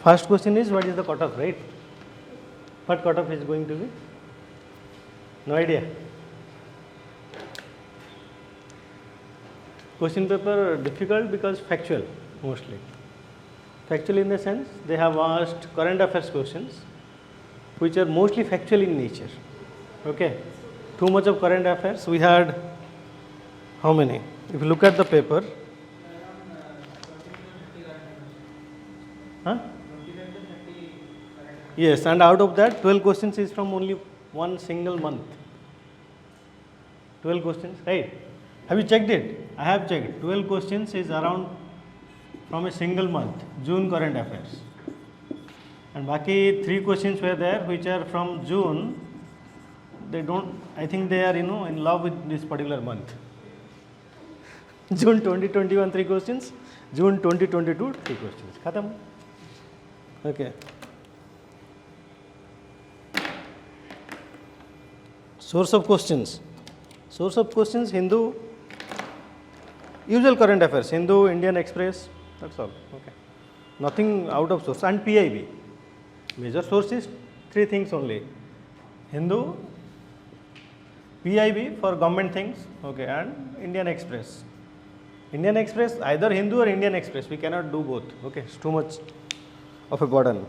First question is what is the cutoff, right? What cutoff is going to be? No idea. Question paper difficult because factual mostly. Factual in the sense they have asked current affairs questions which are mostly factual in nature. Okay. Too much of current affairs. We had how many? If you look at the paper. Huh? Yes, and out of that 12 questions is from only one single month. 12 questions, right? Have you checked it? I have checked. 12 questions is around from a single month, June current affairs. And baki 3 questions were there which are from June. They don't, I think they are, in love with this particular month. June 2021 3 questions, June 2022 3 questions. Khatam. Okay. Source of questions. Source of questions, Hindu, usual current affairs, Hindu, Indian Express, that's all. Okay. Nothing out of source. And PIB. Major sources, 3 things only. Hindu, PIB for government things, okay, and Indian Express. Indian Express, either Hindu or Indian Express, we cannot do both, okay, it's too much of a burden.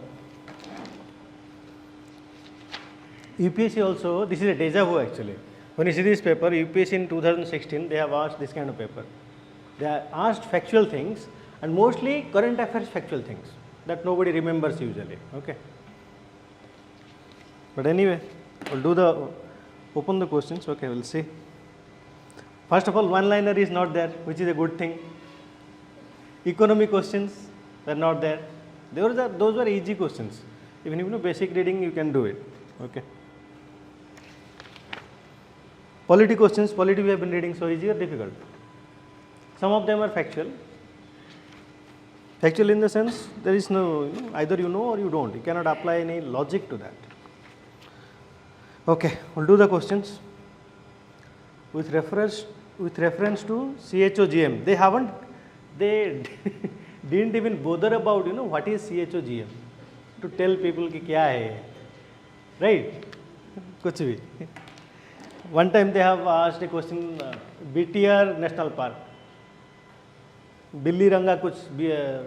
UPSC also, this is a deja vu actually. When you see this paper, UPSC in 2016, they have asked this kind of paper. They have asked factual things and mostly current affairs factual things that nobody remembers usually, okay. But anyway, we'll open the questions, okay, we'll see. First of all, one-liner is not there, which is a good thing. Economy questions were not there. Those were easy questions. Even if you know basic reading, you can do it, okay. Polity questions, polity we have been reading, so easy or difficult? Some of them are factual. Factual in the sense, there is no, either you know or you don't. You cannot apply any logic to that. Okay, we'll do the questions. With reference to CHOGM, they didn't even bother about, what is CHOGM, to tell people ki kya hai, right? Kuch bhi. One time they have asked a question, BTR National Park. Billi Ranga kuch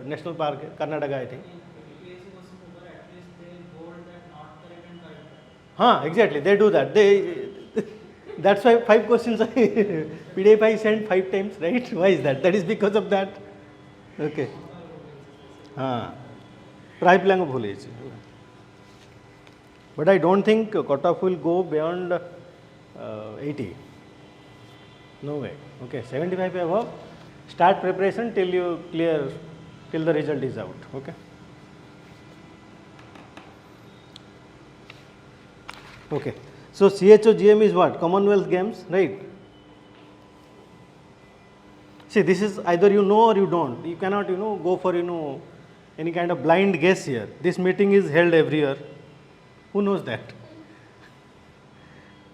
National Park, Karnataka, I think. Exactly, they do that. That's why 5 questions PDF I sent 5 times, right? Why is that? That is because of that. Okay. Try playing bhule. But I don't think cutoff will go beyond 80. No way. Okay, 75 above. Start preparation till you clear, till the result is out. Okay. Okay. So CHOGM is what? Commonwealth Games, right? See, this is either you know or you don't. You cannot, go for, any kind of blind guess here. This meeting is held every year. Who knows that?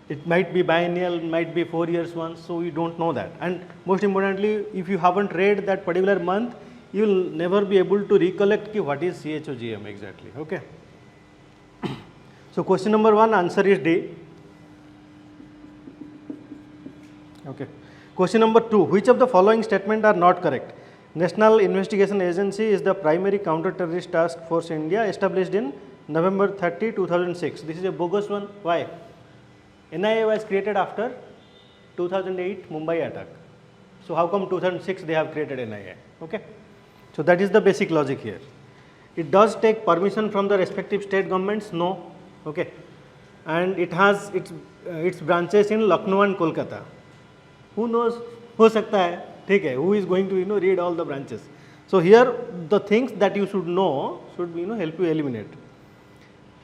It might be biennial, might be 4 years once, so we don't know that. And most importantly, if you haven't read that particular month, you will never be able to recollect what is CHOGM exactly. Okay. So question number 1, answer is D. Okay. Question number 2, which of the following statements are not correct? National Investigation Agency is the primary counter-terrorist task force in India, established in November 30, 2006. This is a bogus one. Why? NIA was created after 2008 Mumbai attack. So how come 2006 they have created NIA? Okay. So that is the basic logic here. It does take permission from the respective state governments? No. Okay. And it has its branches in Lucknow and Kolkata. Who knows? Ho sakta hai. ठीक है. Who is going to read all the branches? So here the things that you should know should help you eliminate.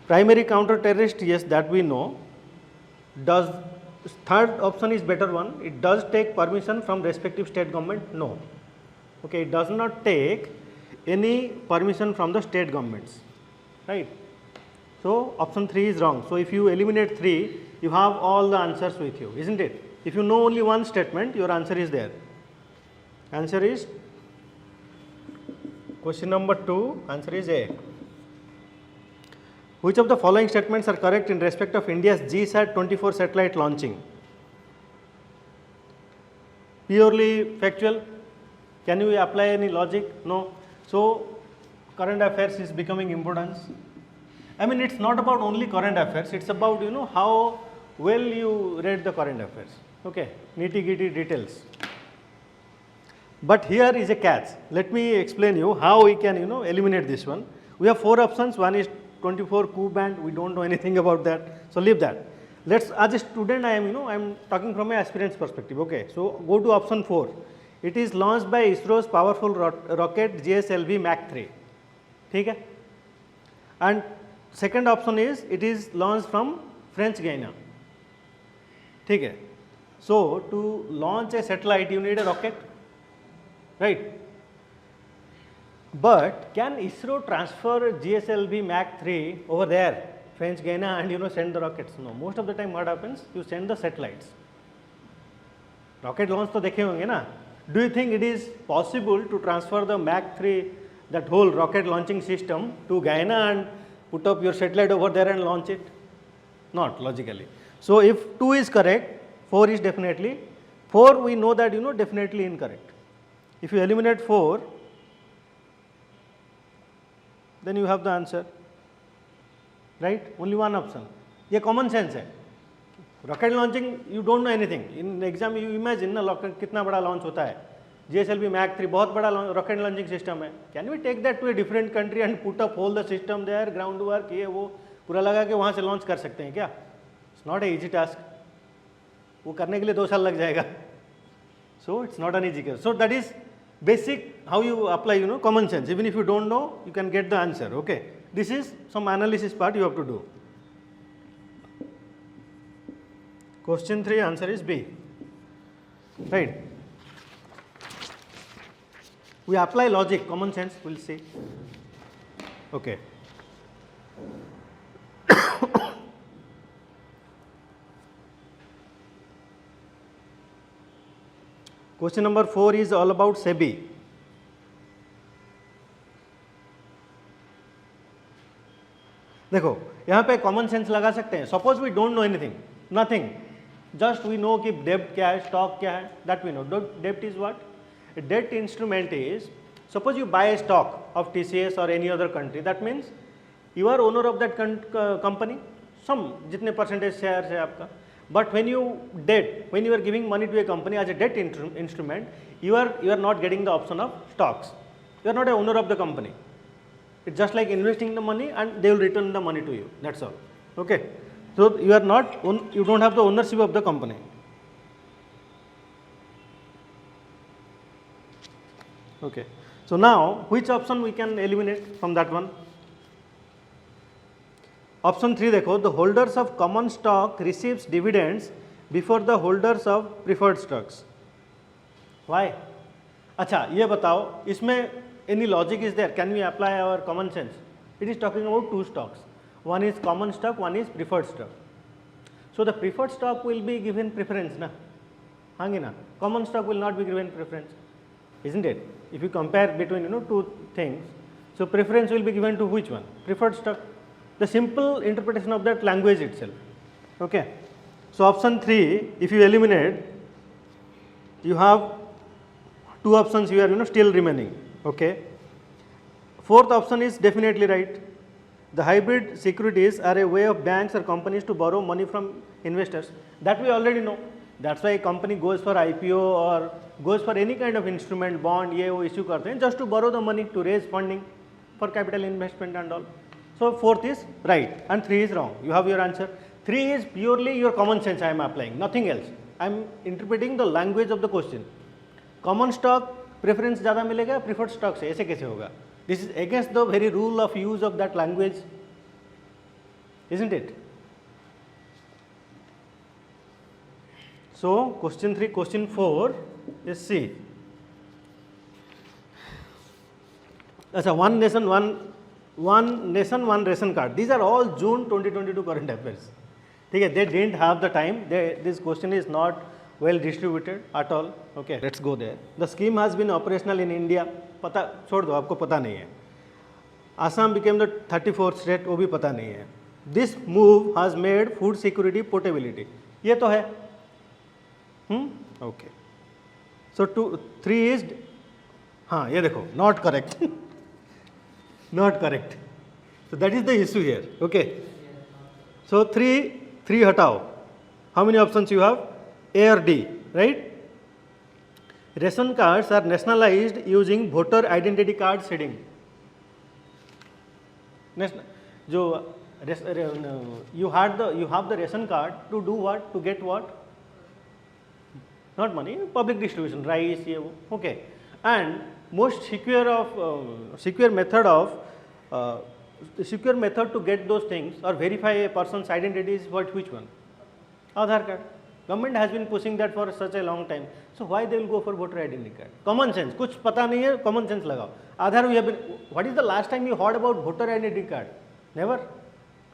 Primary counter terrorist, yes, that we know. Does third option is better one. It does take permission from respective state government? No. Okay, it does not take any permission from the state governments, right? So option 3 is wrong. So if you eliminate 3, you have all the answers with you, isn't it? If you know only one statement, your answer is there. Answer is question number 2. Answer is A. Which of the following statements are correct in respect of India's GSAT-24 satellite launching? Purely factual. Can you apply any logic? No. So current affairs is becoming importance. I mean, it's not about only current affairs, it's about, you know, how well you read the current affairs. Okay, nitty-gritty details. But here is a catch. Let me explain you how we can, you know, eliminate this one. We have 4 options. One is 24 Ku band. We don't know anything about that, so leave that. Let's, as a student, I am, you know, I am talking from an aspirant's perspective. Okay, so go to option 4. It is launched by ISRO's powerful rocket GSLV Mach 3. ठीक है? And second option is it is launched from French Guiana. ठीक है? So to launch a satellite, you need a rocket, right? But can ISRO transfer GSLV Mach 3 over there, French Guiana, and, you know, send the rockets? No. Most of the time, what happens? You send the satellites. Rocket launch तो देखे होंगे ना? Do you think it is possible to transfer the Mach 3, that whole rocket launching system, to Guyana and put up your satellite over there and launch it? Not logically. So if 2 is correct, 4 is definitely, 4 we know that, you know, definitely incorrect. If you eliminate 4, then you have the answer, right? Only one option. ये common sense है. Rocket launching, you don't know anything. In exam you imagine ना rocket कितना बड़ा launch होता है. GSLV Mach 3 बहुत बड़ा rocket launching system है. Can we take that to a different country and put up all the system there, ground work, ये वो पूरा लगा के वहाँ से launch कर सकते हैं क्या? It's not a easy task. वो करने के लिए 2 साल लग जाएगा. So it's not an easy case. So that is basic how you apply, you know, common sense. Even if you don't know, you can get the answer. Okay. This is some analysis part you have to do. Question 3 answer is B. Right. We apply logic, common sense, we'll see. Okay. Question number 4 is all about SEBI. देखो यहाँ पे common sense लगा सकते हैं. Suppose we don't know anything, nothing, just we know कि डेब्ट क्या है, स्टॉक क्या है, दैट वी नो. डेब्ट इज व्हाट? डेब्ट instrument is, suppose you bye stock of TCS और any other country, that means you are owner of that company, सम जितने परसेंटेज शेयर है आपका. But when you are giving money to a company as a debt instrument, you are not getting the option of stocks. You are not a owner of the company. It's just like investing the money and they will return the money to you. That's all. Okay. So you don't have the ownership of the company. Okay. So now which option we can eliminate from that one? Option 3 देखो, the holders of common stock receives dividends before the holders of preferred stocks. Why? अच्छा ये बताओ, इसमें any logic is there? Can we apply our common sense? It is talking about 2 stocks. One is common stock, one is preferred stock. So the preferred stock will be given preference ना, हाँ ना? Common stock will not be given preference, isn't it? If you compare between, you know, 2 things, so preference will be given to which one? Preferred stock. The simple interpretation of that language itself. Okay. So option 3, if you eliminate, you have 2 options here, you know, still remaining. Okay. 4th option is definitely right. The hybrid securities are a way of banks or companies to borrow money from investors. That we already know. That's why a company goes for IPO or goes for any kind of instrument, bond, ये वो issue करते हैं, just to borrow the money to raise funding for capital investment and all. So 4th is right and 3 is wrong. You have your answer. 3 is purely your common sense I am applying, nothing else. I am interpreting the language of the question. Common stock preference ज़्यादा मिलेगा preferred stock से, ऐसे कैसे होगा? This is against the very rule of use of that language, isn't it? So question 3, question 4 is C. अच्छा, one nation one ration card. These are all June 2022 current affairs. ठीक है, they didn't have the time. This question is not well distributed at all. Okay, let's go there. The scheme has been operational in India. पता छोड़ दो, आपको पता नहीं है. Assam became the 34th state, वो भी पता नहीं है. This move has made food security portability, ये तो है. ओके, सो 3 इज, हाँ ये देखो not correct. Not correct. So that is the issue here. Okay. So 3 हटाओ. How many options you have? A or D, right? Ration cards are nationalized using voter identity card seeding. जो you have the ration card to do what? To get what? Not money, public distribution, rice, ये वो. Okay. And most secure method to get those things or verify a person's identity is what? Which one? Aadhaar card. Government has been pushing that for such a long time. So why they will go for voter identity card? Common sense. कुछ पता नहीं है, common sense लगाओ. Aadhaar we have been. What is the last time you heard about voter identity card? Never.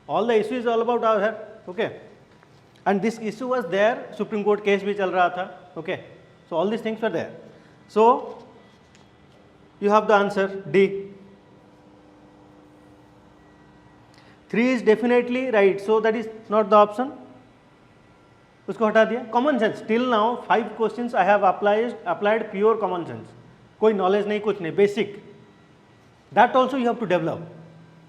All the issue is all about Aadhaar. Okay. And this issue was there. Supreme Court case भी चल रहा था. Okay. So all these things were there. So you have the answer D. 3 is definitely right, so that is not the option. उसको हटा दिया. Common sense. Till now 5 questions I have applied pure common sense. कोई knowledge नहीं, कुछ नहीं, basic. That also you have to develop.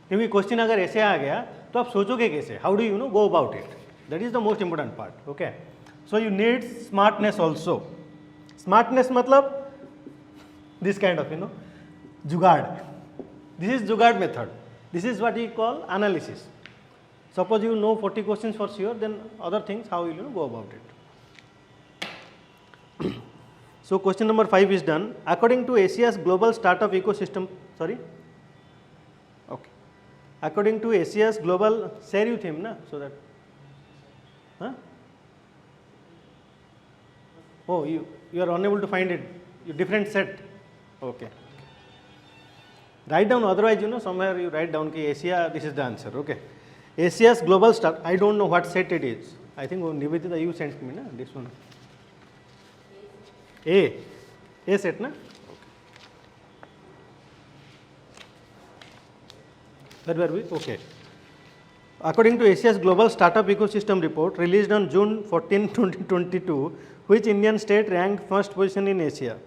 क्योंकि question अगर ऐसे आ गया तो आप सोचोगे कैसे? How do you go about it? That is the most important part. Okay. So you need smartness also. Smartness मतलब this kind of जुगाड़. This is जुगाड़ method. This is what we call analysis. Suppose you know 40 questions for sure, then other things how will you go about it. So question number 5 is done. According to Asia's global startup ecosystem, according to Asia's global, share you theme na, so that, oh you are unable to find it, you different set, okay. Write down, otherwise somewhere you write down ki Asia, this is the answer. Okay. Asia's global start, I don't know what set it is. I think Nivedita you sent me, na, this one. A set, na? Okay. Where were we? Okay. According to Asia's global startup ecosystem report released on June 14, 2022, which Indian state ranked first position in Asia?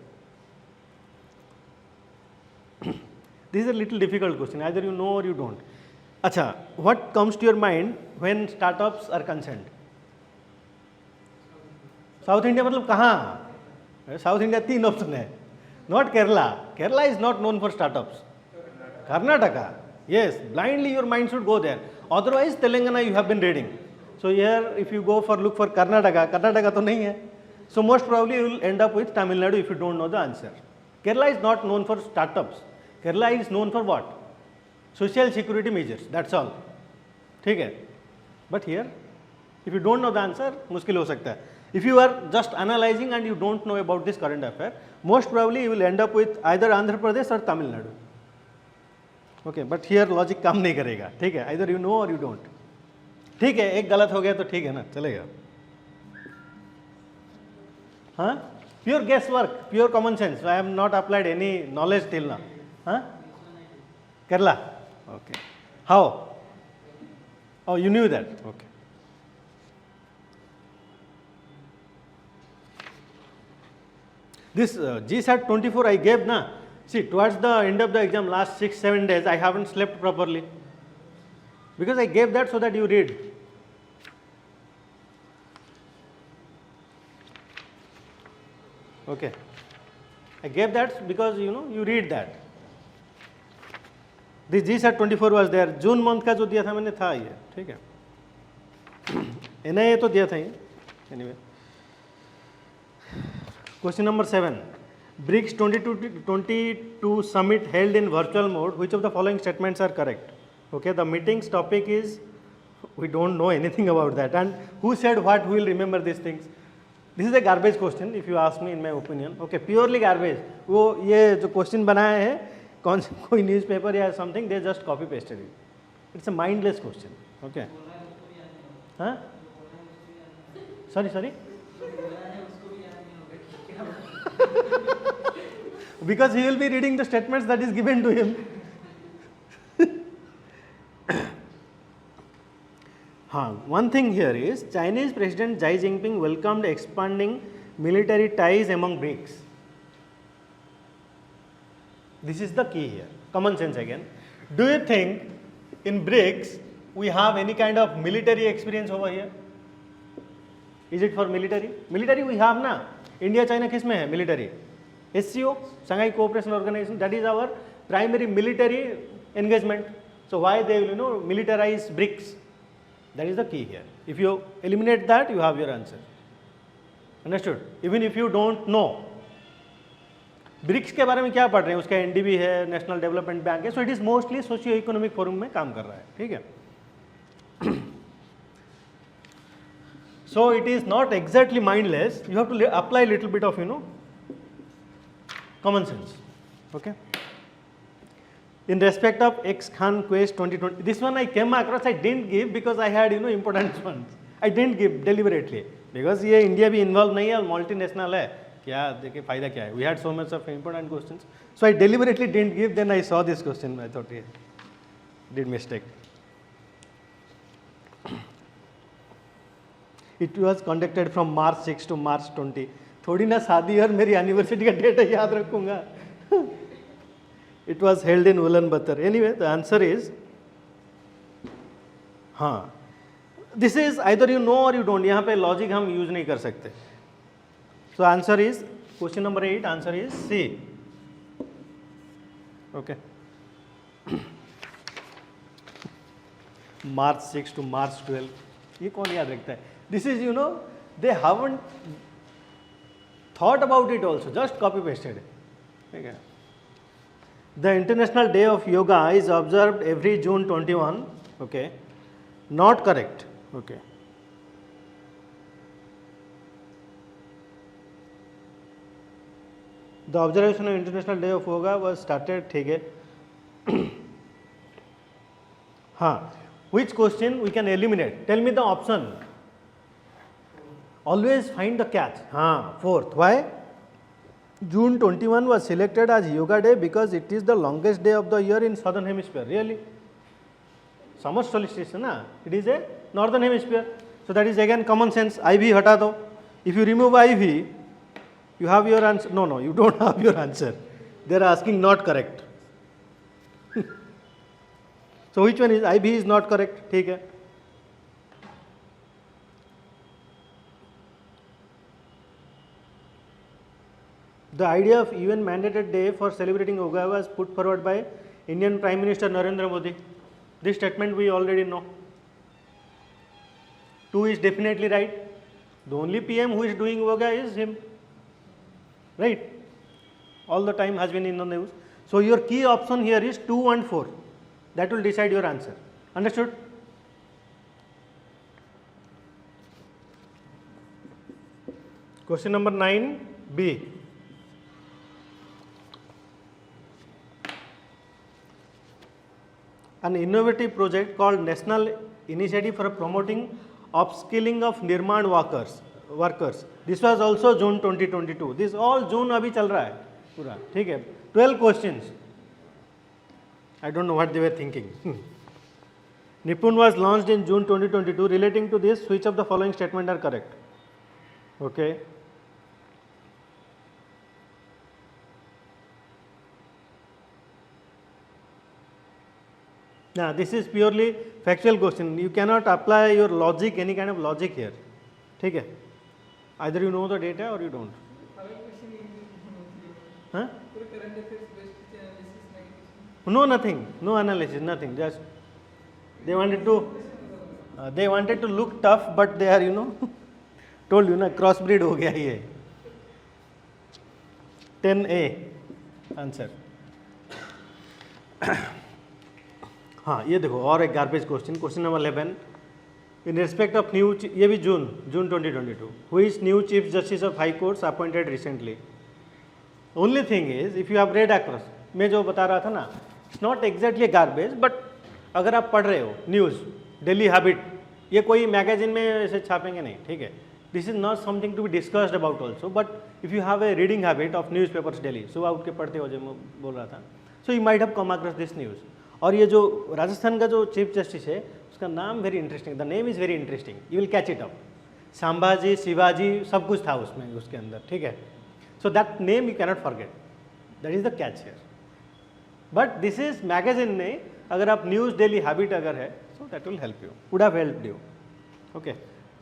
This is a little difficult question, either you know or you don't. Acha, what comes to your mind when startups are concerned? South India मतलब कहाँ? South India 3 option है. Not Kerala. Kerala is not known for startups. Karnataka. Yes, blindly your mind should go there. Otherwise Telangana you have been reading. So here if you go for look for Karnataka, Karnataka तो नहीं है. So most probably you will end up with Tamil Nadu if you don't know the answer. Kerala is not known for startups. Kerala is known for what? Social security measures, that's all. ठीक है? But here, if you don't know the answer, मुश्किल हो सकता है. If you are just analyzing and you don't know about this current affair, most probably you will end up with either Andhra Pradesh or Tamil Nadu. Okay, but here logic काम नहीं करेगा. ठीक है? Either you know or you don't. ठीक है, एक गलत हो गया तो ठीक है ना, चलेगा. हाँ? Pure guesswork, pure common sense. I have not applied any knowledge till now. Huh? Kerala. Okay. How? Oh, you knew that. Okay. This GSAT 24 I gave na. See, towards the end of the exam, last 6-7 days, I haven't slept properly because I gave that so that you read. Okay. I gave that because you read that. This GSAT 24 was there. June month का जो दिया था मैंने था ये, ठीक है. NIA तो दिया था ये. Anyway. Question number 7. BRICS 2022 summit held in virtual mode. Which of the following statements are correct? Okay, the meeting's topic is, we don't know anything about that. And who said what, who will remember these things? This is a garbage question if you ask me in my opinion. Okay, purely garbage. वो ये जो question बनाया है कोई newspaper या something, they just copy pasted it. It's a mindless question. Okay. Huh? Sorry. Because he will be reading the statements that is given to him. हाँ, one thing here is Chinese President Xi Jinping welcomed expanding military ties among BRICS. This is the key here. Common sense again. Do you think in BRICS we have any kind of military experience over here? Is it for military? Military we have na. India China किस में है military? SCO, Shanghai Cooperation Organization. That is our primary military engagement. So why they will militarize BRICS? That is the key here. If you eliminate that, you have your answer. Understood? Even if you don't know, BRICS के बारे में क्या पढ़ रहे हैं, उसका NDB है, national development bank है, so it is mostly socio economic forum में काम कर रहा है, ठीक है. So it is not exactly mindless, you have to apply little bit of common sense. Okay. In respect of X-Khan Quest 2020, this one I came across, I didn't give because I had important ones. I didn't give deliberately because ये India भी involve नहीं है और multinational है, क्या देखिए फायदा क्या है. We had so much of important questions, so I deliberately didn't give. Then I saw this question, I thought yeah, did mistake. It was conducted from March 6 to March 20. थोड़ी ना शादी और मेरी एनिवर्सरी का डेट याद रखूँगा. It was held in Ulaanbaatar. Anyway, the answer is, हाँ, this is either you know or you don't. यहाँ पे लॉजिक हम यूज नहीं कर सकते. So answer is question number 8. Answer is C. Okay. March 6 to March 12. ये कौन याद रखता है? This is they haven't thought about it also. Just copy pasted. ठीक है. The International Day of Yoga is observed every June 21. Okay, not correct. Okay. The observation of International Day of Yoga was started. ठीक है. हाँ. Which question we can eliminate? Tell me the option. Always find the catch. हाँ. Fourth. Why? June 21 was selected as Yoga Day because it is the longest day of the year in southern hemisphere. Really? Summer solstice na? It is a northern hemisphere. So that is again common sense. IV hata do. If you remove IV, you have your answer. No, you don't have your answer. They are asking not correct. So which one is? IV is not correct. ठीक है. The idea of UN mandated day for celebrating yoga was put forward by Indian Prime Minister Narendra Modi. This statement we already know. 2 is definitely right. The only PM who is doing yoga is him. Right? All the time has been in the news. So your key option here is 2 and 4. That will decide your answer. Understood? Question number 9B. An innovative project called National Initiative for Promoting Upskilling of Nirman workers. This was also June 2022. This all June अभी चल रहा है पूरा, ठीक है. 12 questions. I don't know what they were thinking. Nipun was launched in June 2022. Relating to this, which of the following statement are correct? Okay. Now this is purely factual question. You cannot apply your logic, any kind of logic here. ठीक है. Either you know the data or you don't. Huh? No, nothing. No analysis. Nothing. Just they wanted to look tough, but they are told you ना crossbreed हो गया ये. 10A answer. हाँ ये देखो और एक garbage question number 11. In respect of new, ये भी जून 2022, which new chief justice of high courts appointed recently. Only thing is if you have read across, मैं जो बता रहा था ना, it's not exactly garbage, but अगर आप पढ़ रहे हो न्यूज़, डेली हैबिट, ये कोई मैगजीन में ऐसे छापेंगे नहीं, ठीक है. This is not something to be discussed about also, but if you have a reading habit of newspapers daily, सुबह उठ के पढ़ते हो जो मैं बोल रहा था, so you might have come across this news. और ये जो राजस्थान का जो चीफ जस्टिस है, उसका नाम very interesting, the name is very interesting, you will catch it up. Sambhaji, Shivaji सब कुछ था उसमें, उसके अंदर, ठीक है. So that name you cannot forget, that is the catch here. But this is magazine नहीं, अगर आप न्यूज़ डेली हैबिट अगर है, so that will help you, would have helped you. Okay,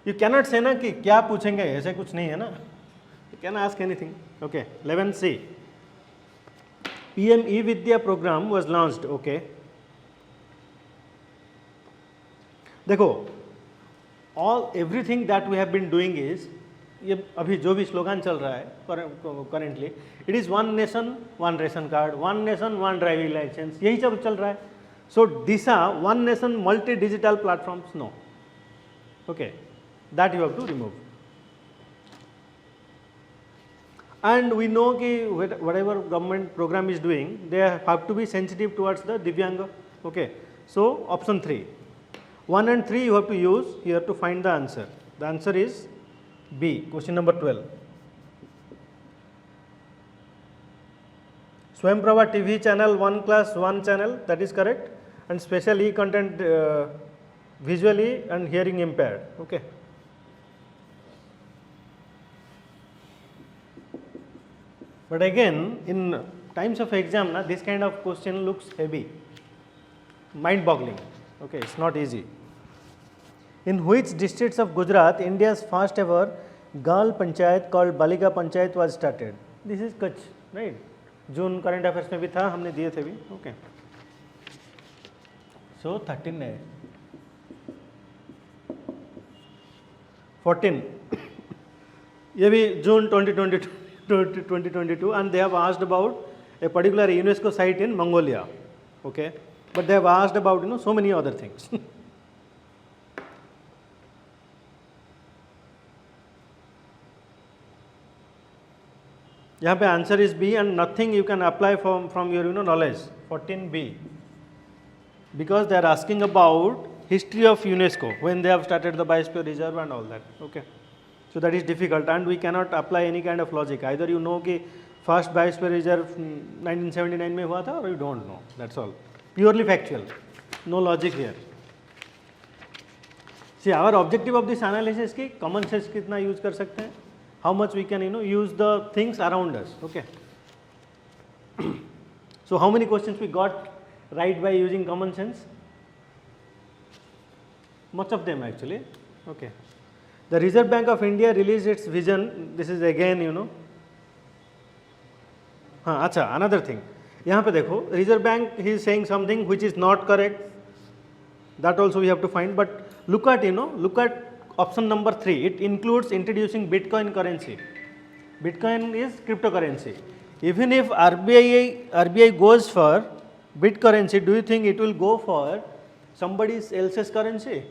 you cannot say ना कि क्या पूछेंगे, ऐसे कुछ नहीं है ना, you can ask anything. Okay, 11C, PM E-Vidya program was launched. Okay, देखो, all everything that we have been doing is, ये अभी जो भी स्लोगन चल रहा है currently, it is one nation one ration card, one nation one driving licence, यही सब चल रहा है. सो दिशा one nation multi digital platforms, no. Okay, that you have to remove. And we know कि whatever government program is doing, they have to be sensitive towards the Divyanga. Okay, so option 3, 1 and 3 you have to use here to find the answer. The answer is B, question number 12. Swayamprabha TV channel 1 class 1 channel, that is correct, and special e-content visually and hearing impaired. Okay. But again, in times of exam, na, this kind of question looks heavy, mind-boggling. Okay, it's not easy. In which districts of Gujarat, India's first ever girl panchayat called Balika Panchayat was started? This is Kutch, right? June current affairs में भी था, हमने दिए थे भी. Okay. So 13 है. 14. ये भी June 2022, and they have asked about a particular UNESCO site in Mongolia. Okay, but they have asked about so many other things. यहाँ पे answer is B, and nothing you can apply from your knowledge. 14B, because they are asking about history of UNESCO when they have started the biosphere reserve and all that. Okay, so that is difficult, and we cannot apply any kind of logic. Either you know कि first biosphere reserve 1979 में हुआ था, or you don't know. That's all. Purely factual, no logic here. See, our objective of this analysis की common sense कितना use कर सकते हैं, how much we can use the things around us. Okay. So how many questions we got right by using common sense? Much of them actually. Okay. The Reserve Bank of India released its vision. This is again हाँ, अच्छा, another thing. यहाँ पे देखो, Reserve Bank he is saying something which is not correct. That also we have to find. But look at look at option number 3. It includes introducing Bitcoin currency. Bitcoin is cryptocurrency. Even if RBI goes for Bitcurrency, do you think it will go for somebody else's currency?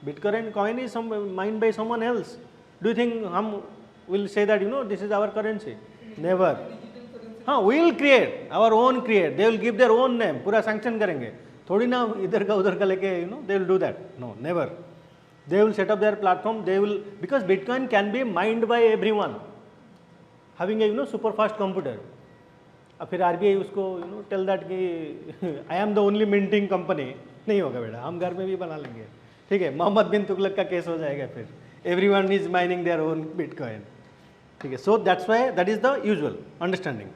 Bitcoin coin is mined by someone else. Do you think हम will say that this is our currency? Never. हाँ, we will create our own create. They will give their own name. पूरा sanction करेंगे. थोड़ी ना इधर का उधर का लेके they will do that. No, never. They will set up their platform. They will, because Bitcoin can be mined by everyone having a super fast computer. अब फिर RBI उसको tell that कि I am the only minting company, नहीं होगा बेटा, हम घर में भी बना लेंगे. ठीक है, मोहम्मद बिन तुगलक का केस हो जाएगा फिर. Everyone is mining their own Bitcoin. ठीक है, so that's why that is the usual understanding.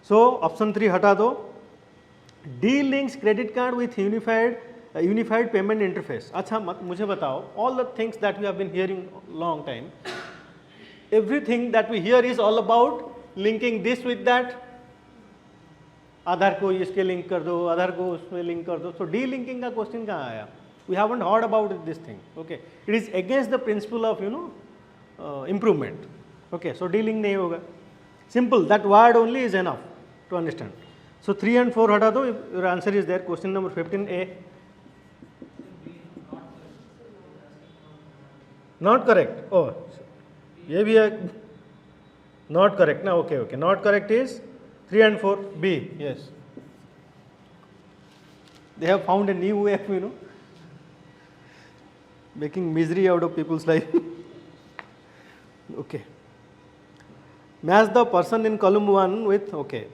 So option 3 हटा दो. D links credit card with unified payment interface. अच्छा, मुझे बताओ, all the things that we have been hearing long time, everything that we hear is all about linking this with that. आधार को इसके link कर दो, आधार को उसमें लिंक कर दो. So D linking का क्वेश्चन कहाँ आया? We haven't heard about this thing. Okay, it is against the principle of improvement. Okay, so D link नहीं होगा. Simple, that word only is enough to understand. So 3 and 4 हटा दो. Your answer is there. Question number 15A. Not correct. Oh, ये भी है not correct ना. Okay, okay. Not correct is 3 and 4. B. Yes. They have found a new way of making misery out of people's life. Okay. Match the person in column 1 with, okay,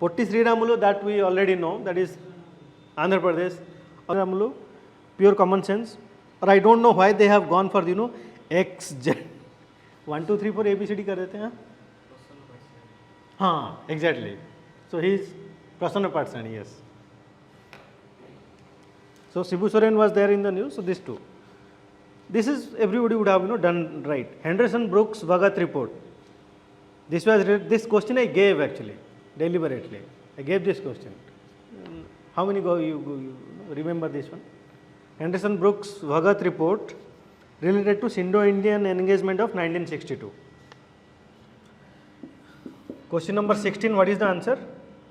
Potti Sriramulu, that we already know, that is Andhra Pradesh. Sriramulu, pure common sense. Or I don't know why they have gone for X, Z. 1, 2, 3, 4 ABCD कर देते हैं. हाँ, exactly. So he is Prasanna Patsani, yes. So Shibu Soren was there in the news. So these two. This is everybody would have done right. Henderson Brooks Bhagat report. This question I gave actually deliberately. I gave this question. How many you remember this one? Henderson Brooks Bhagat report related to Indo-Indian engagement of 1962. Question number 16, what is the answer?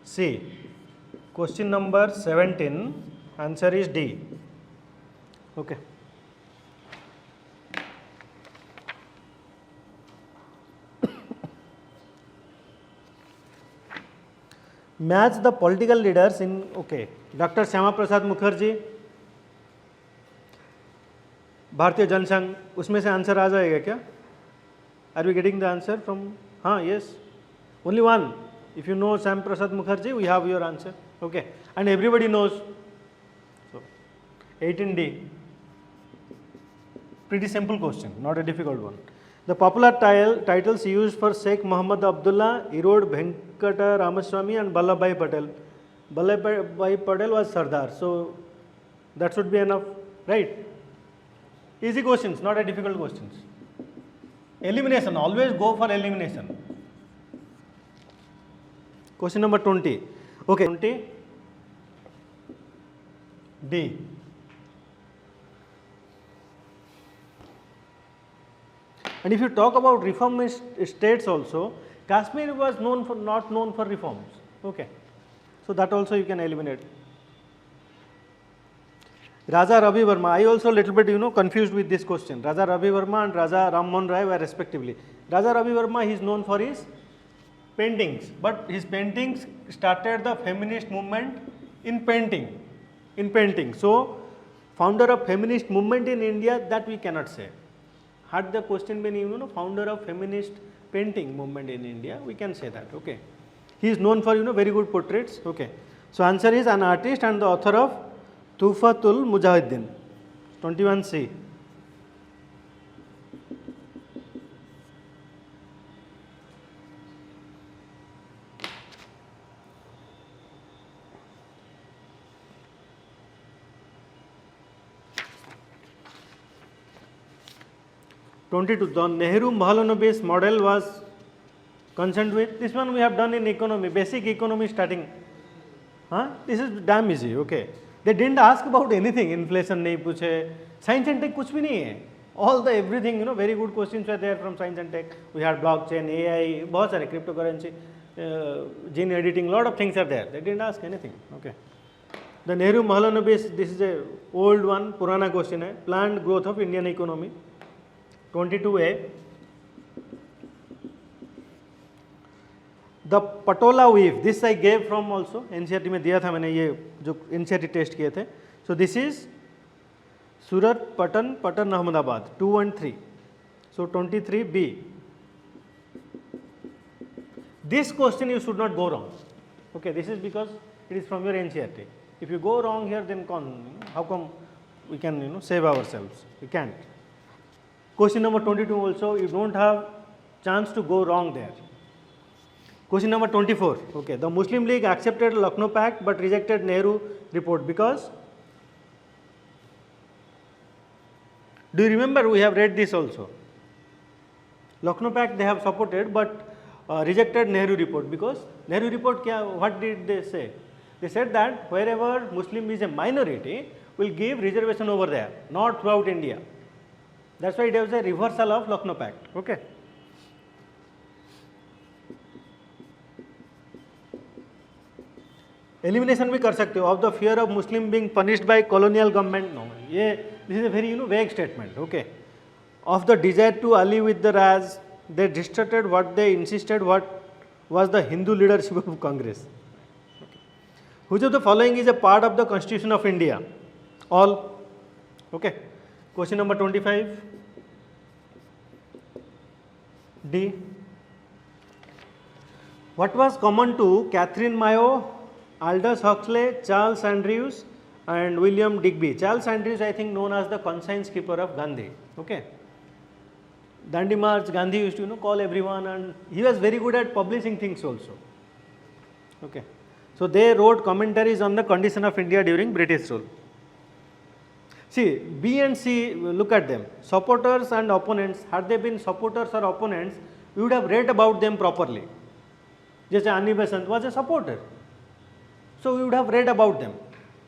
C. Question number 17, answer is D. Okay. Match the political leaders in, okay, Dr. Syama Prasad Mukherjee, भारतीय जनसंघ, उसमें से answer आ जाएगा क्या? Are we getting the answer from? हाँ, yes. Only one. If you know Syama Prasad Mukherjee, we have your answer. Okay. And everybody knows. So, 18D. Pretty simple question, not a difficult one. The popular titles used for Sheikh Muhammad Abdullah, Erode Venkata Ramaswamy and Vallabhbhai Patel. Vallabhbhai Patel was Sardar. So, that should be enough, right? Easy questions, not a difficult questions. Elimination, always go for elimination. Question number 20. Okay, 20. D. And if you talk about reformist states also, Kashmir was not known for reforms. Okay. So that also you can eliminate. Raja Ravi Verma, I also little bit confused with this question. Raja Ravi Verma and Raja Ram Mohan Rai were respectively. Raja Ravi Verma, he is known for his paintings, but his paintings started the feminist movement in painting. So founder of feminist movement in India, that we cannot say. Had the question been founder of feminist painting movement in India, we can say that. Okay. He is known for very good portraits. Okay. So answer is an artist and the author of Tuhfatul Mujahideen. 21C. The Nehru Mahalanobis model was concerned with, this one we have done in economy, basic economy starting. This is damn easy, okay. They didn't ask about anything, inflation nahi puche, science and tech kuch bhi nahi hai. All the everything, very good questions were there from science and tech. We had blockchain, AI, bahut sare cryptocurrency, gene editing, lot of things are there. They didn't ask anything, okay. The Nehru Mahalanobis, this is a old one, purana question hai, planned growth of Indian economy. 22A. The Patola weave, this I gave from also NCERT में दिया था मैंने ये जो NCERT test किए थे. So this is Surat, Patan, Ahmedabad 2 and 3. So 23B. This question you should not go wrong. Okay, this is because it is from your NCERT. If you go wrong here, then how come we can save ourselves? We can't. Question number 22 also, you don't have chance to go wrong there. Question number 24. Okay, the Muslim League accepted Lucknow Pact but rejected Nehru report because? Do you remember we have read this also? Lucknow Pact they have supported but rejected Nehru report because Nehru report what did they say? They said that wherever Muslim is a minority, will give reservation over there, not throughout India. That's why it was a reversal of Lucknow Pact. Okay. Elimination भी कर सकते हो of the fear of Muslim being punished by colonial government. No, this is a very vague statement. Okay. Of the desire to ally with the Raj, they distorted what they insisted what was the Hindu leadership of Congress. Okay. Which of the following is a part of the Constitution of India? All. Okay. Question number 25. D. What was common to Catherine Mayo, Aldous Huxley, Charles Andrews and William Digby. Charles Andrews, I think, known as the conscience keeper of Gandhi. Okay. Dandi March, Gandhi used to call everyone, and he was very good at publishing things also. Okay. So they wrote commentaries on the condition of India during British rule. See, B and C, look at them. Supporters and opponents, had they been supporters or opponents, we would have read about them properly. Just Annie Besant was a supporter. So we would have read about them.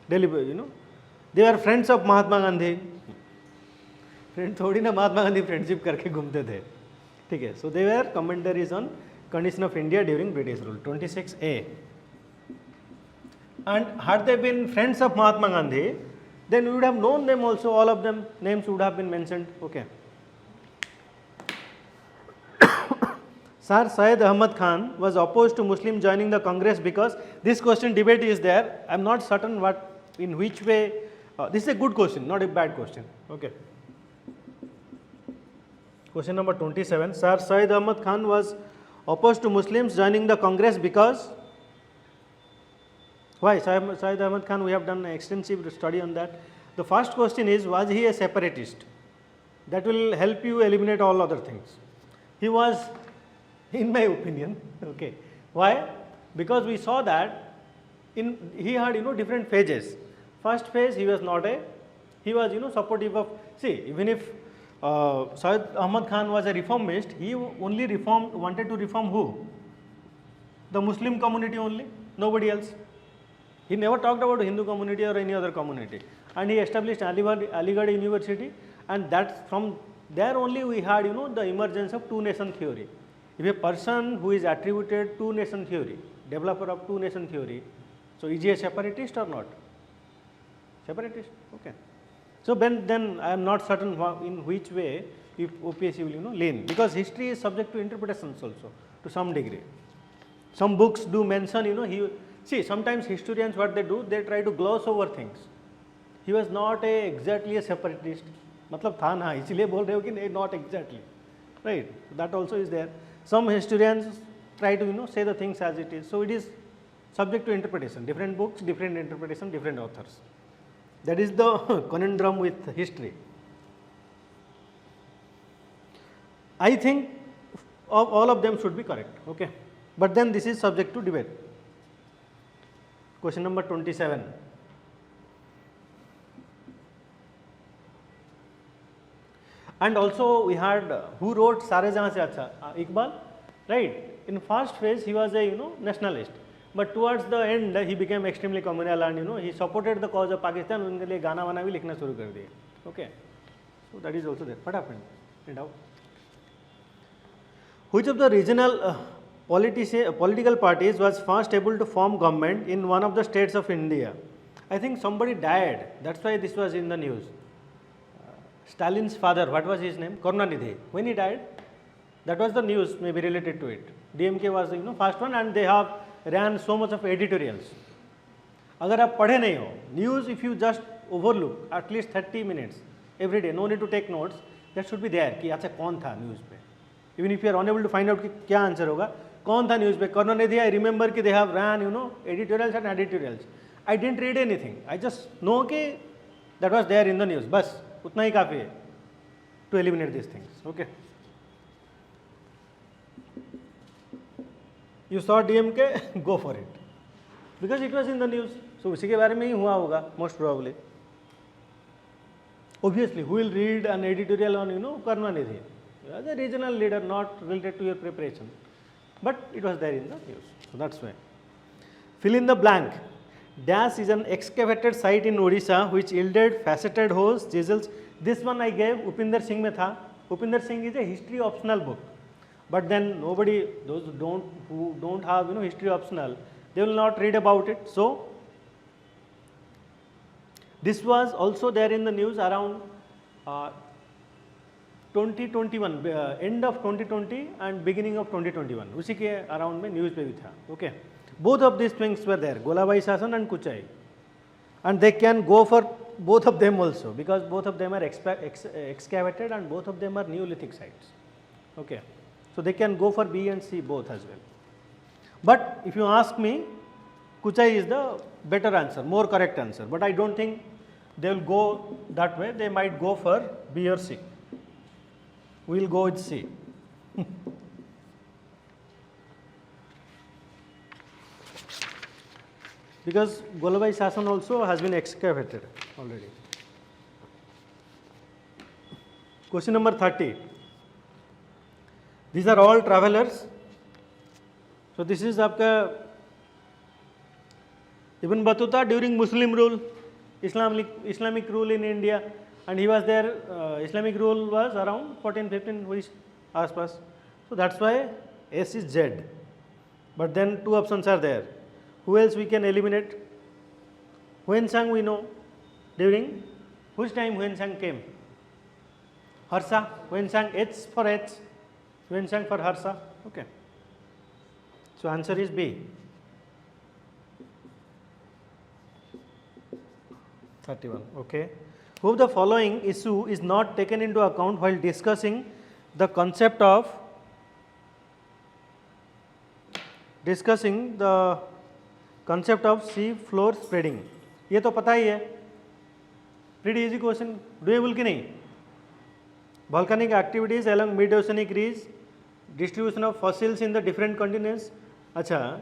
They were friends of Mahatma Gandhi. Friend थोड़ी ना Mahatma Gandhi friendship करके घूमते थे, ठीक है. So they were commentaries on condition of India during British rule. 26A. And had they been friends of Mahatma Gandhi, then we would have known them also, all of them, names would have been mentioned. Okay. Sir Syed Ahmad Khan was opposed to Muslim joining the Congress because this question debate is there. I am not certain in which way. This is a good question, not a bad question. Okay. Question number 27. Sir Syed Ahmad Khan was opposed to Muslims joining the Congress because. Why? Syed Ahmad Khan, we have done an extensive study on that. The first question is, was he a separatist? That will help you eliminate all other things. He was, in my opinion, okay. Why? Because we saw that he had different phases. First phase, he was supportive of, even if Syed Ahmad Khan was a reformist, he only wanted to reform who? The Muslim community only, nobody else. He never talked about Hindu community or any other community. And he established Aligarh University, and that's from there only we had the emergence of two-nation theory. If a person who is attributed two-nation theory, developer of two-nation theory, so is he a separatist or not? Separatist, okay. So then I am not certain in which way if OPSC will lean, because history is subject to interpretations also to some degree. Some books do mention sometimes historians what they do, they try to gloss over things. He was not exactly a separatist. मतलब था ना, इसलिए बोल रहे हो कि नहीं, not exactly, right? That also is there. Some historians try to say the things as it is. So it is subject to interpretation. Different books, different interpretation, different authors. That is the conundrum with history. I think all of them should be correct, okay. But then this is subject to debate. Question number 27. And also we had who wrote Sare Jahan Se Acha? Iqbal, right? In first phase he was a nationalist. But towards the end he became extremely communal and he supported the cause of Pakistan. उनके लिए गाना वाना भी लिखना शुरू कर दिए. Okay, so that is also there. What happened? Which of the regional political parties was first able to form government in one of the states of India? I think somebody died. That's why this was in the news. Stalin's father, what was his name? Karunanidhi. When he died, that was the news maybe related to it. DMK was the first one, and they have ran so much of editorials. अगर आप पढ़े नहीं हो news, if you just overlook at least 30 minutes every day, no need to take notes, that should be there कि अच्छा कौन था news पे. Even if you are unable to find out कि क्या आंसर होगा, कौन था news पे? Karunanidhi, I remember कि they have ran editorials and editorials. I didn't read anything. I just know कि that was there in the news. बस उतना ही काफ़ी है to eliminate these things. Okay. You saw DMK, go for it, because it was in the news. So उसी के बारे में ही हुआ होगा most probably. Obviously, who will read an editorial on Karunanidhi? You are the regional leader, not related to your preparation, but it was there in the news. So that's why. Fill in the blank. Dash is an excavated site in Odisha which yielded faceted holes, chisels. This one I gave, Upinder Singh में था. Upinder Singh is a history optional book. But then nobody, those who don't have history optional, they will not read about it. So this was also there in the news around 2021, end of 2020 and beginning of 2021. उसी के around में news पे भी था. Okay. Both of these things were there, Golabai Shasan and Kuchai, and they can go for both of them also because both of them are excavated and both of them are Neolithic sites. Okay. So they can go for B and C both as well. But if you ask me, Kuchai is the better answer, more correct answer, but I don't think they will go that way. They might go for B or C. We will go with C. Because Golabai Shasan also has been excavated already. Question number 30. These are all travelers. So this is आपका Ibn Battuta during Muslim rule, Islamic rule in India, and he was there. Islamic rule was around 1415 which आसपास. So that's why S is Z. But then two options are there. Who else we can eliminate? Huyen Tsang we know. During which time Huyen Tsang came? Harsa. Huyen Tsang, H for H. Huyen Tsang for Harsa. Okay. So answer is B. 31. Okay. Who of the following issue is not taken into account while discussing the concept of sea floor spreading? ये तो पता ही है, pretty easy question, doable कि नहीं? Volcanic activities along mid-oceanic ridge, distribution of fossils in the different continents. अच्छा,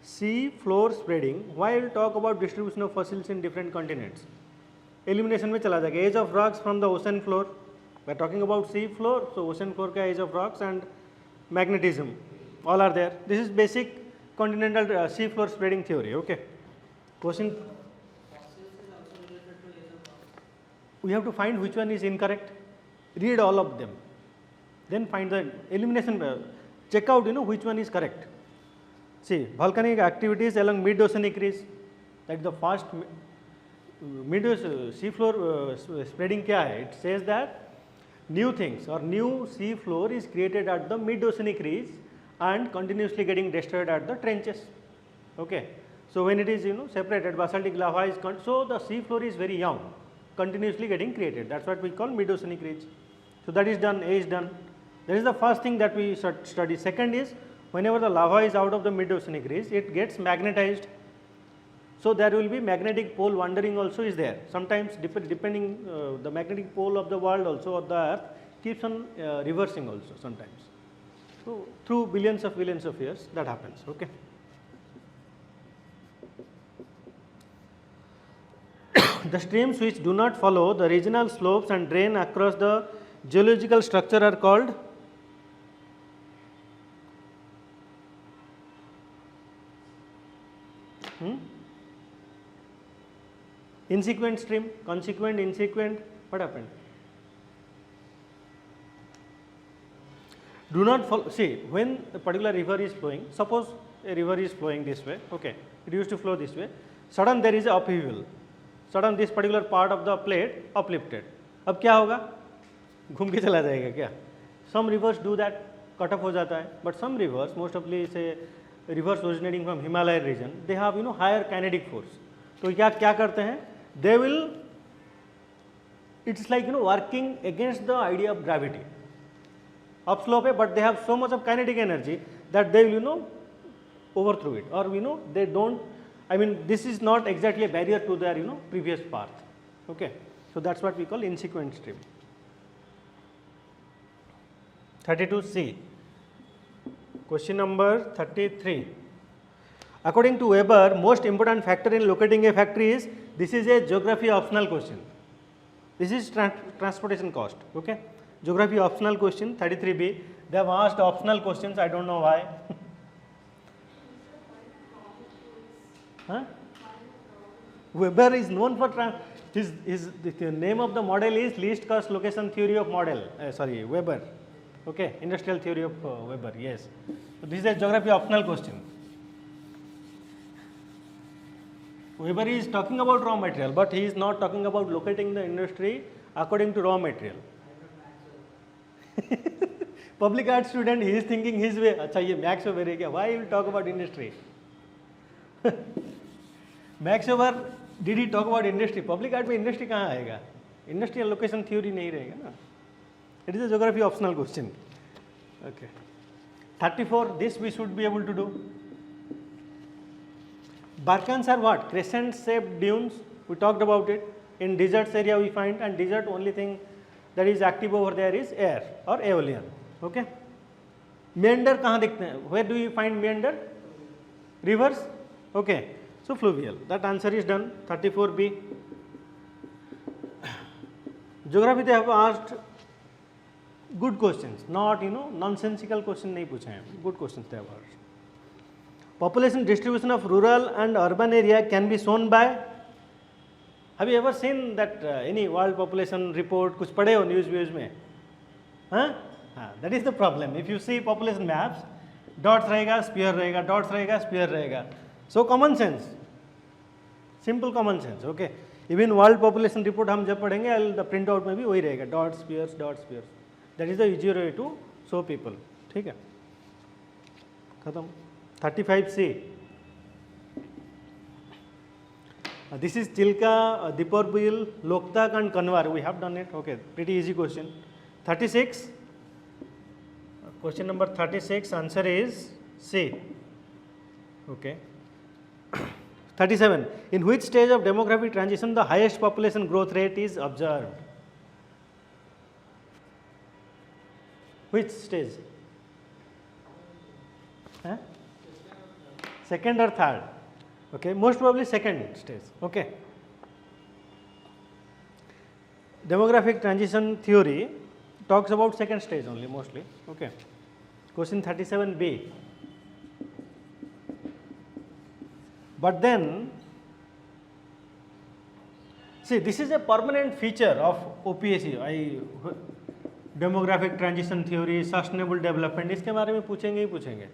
sea floor spreading. Why will talk about distribution of fossils in different continents? Elimination में चला जाएगा. Age of rocks from the ocean floor. We are talking about sea floor, so ocean floor का age of rocks and magnetism, all are there. This is basic continental sea floor spreading theory. Okay. Question. We have to find which one is incorrect. Read all of them, then find the elimination. Check out which one is correct. See, volcanic activities along mid-oceanic ridge. That is the first sea floor spreading. क्या है? It says that new things or new sea floor is created at the mid-oceanic ridge and continuously getting destroyed at the trenches. Okay. So when it is separated, basaltic lava is so the sea floor is very young, continuously getting created. That's what we call mid-oceanic ridge. So that is done. A is done. That is the first thing that we study. Second is whenever the lava is out of the mid-oceanic ridge, it gets magnetized. So there will be magnetic pole wandering also is there. Sometimes depending the magnetic pole of the world also of the earth keeps on reversing also sometimes. So through billions of years that happens. Okay. The streams which do not follow the regional slopes and drain across the geological structure are called insequent stream, consequent, insequent. What happened? Do not follow. See, when a particular river is flowing, suppose a river is flowing this way, okay, it used to flow this way, sudden there is a upheaval, sudden this particular part of the plate uplifted. अब क्या होगा? घूम के चला जाएगा क्या? Some rivers do that, cut off हो जाता है, but some rivers, most of say rivers originating from Himalaya region, they have higher kinetic force. तो क्या करते हैं? They will, it's like working against the idea of gravity. Upslope है, but they have so much of kinetic energy that they will overthrow it, or they don't. I mean, this is not exactly a barrier to their previous path. Okay, so that's what we call insequent stream. 32C. Question number 33. According to Weber, most important factor in locating a factory is, this is a geography optional question. This is transportation cost. Okay, geography optional question. 33B. They have asked optional questions. I don't know why. Huh? Weber is known for the name of the model is least cost location theory of model. Weber. Okay, industrial theory of Weber. Yes. So this is a geography optional question. Weber is talking about raw material, but he is not talking about locating the industry according to raw material. Public art student, he is thinking his way. अच्छा ये Max Weber है क्या? Why he will talk about industry? Max Weber, did he talk about industry? Public art में industry कहाँ आएगा? Industrial location theory नहीं रहेगा ना? It is a geography optional question. Okay. 34. This we should be able to do. Barkans are what? Crescent shaped dunes. We talked about it. In deserts area we find, and desert only thing that is active over there is air or aeolian. Okay. Meander कहाँ दिखते हैं? Where do you find meander? Rivers. Okay. So fluvial. That answer is done. 34B. Geography they have asked good questions, not nonsensical question नहीं पूछे हैं. Good questions they have asked. Population distribution of rural and urban area can be shown by. Have you ever seen that any world population report? कुछ पढ़े हो news views में? हाँ? That is the problem. If you see population maps, dots रहेगा, sphere रहेगा, dots रहेगा, sphere रहेगा. So common sense, simple common sense. Okay. Even world population report हम जब पढ़ेंगे, the printout में भी वही रहेगा, dots, spheres, dots, spheres. That is the easier way to show people. ठीक है? खत्म. 35C. This is Chilka, Diporbil, Loktak and Kanwar. We have done it. Okay, pretty easy question. 36. Question number 36. Answer is C. Okay. 37. In which stage of demographic transition the highest population growth rate is observed? Which stage? Huh? Second or third? Okay, most probably second stage. Okay. Demographic transition theory talks about second stage only mostly. Okay. Question 37B. But then, see, this is a permanent feature of OPSC. Demographic transition theory, sustainable development, इसके बारे में पूछेंगे ही पूछेंगे.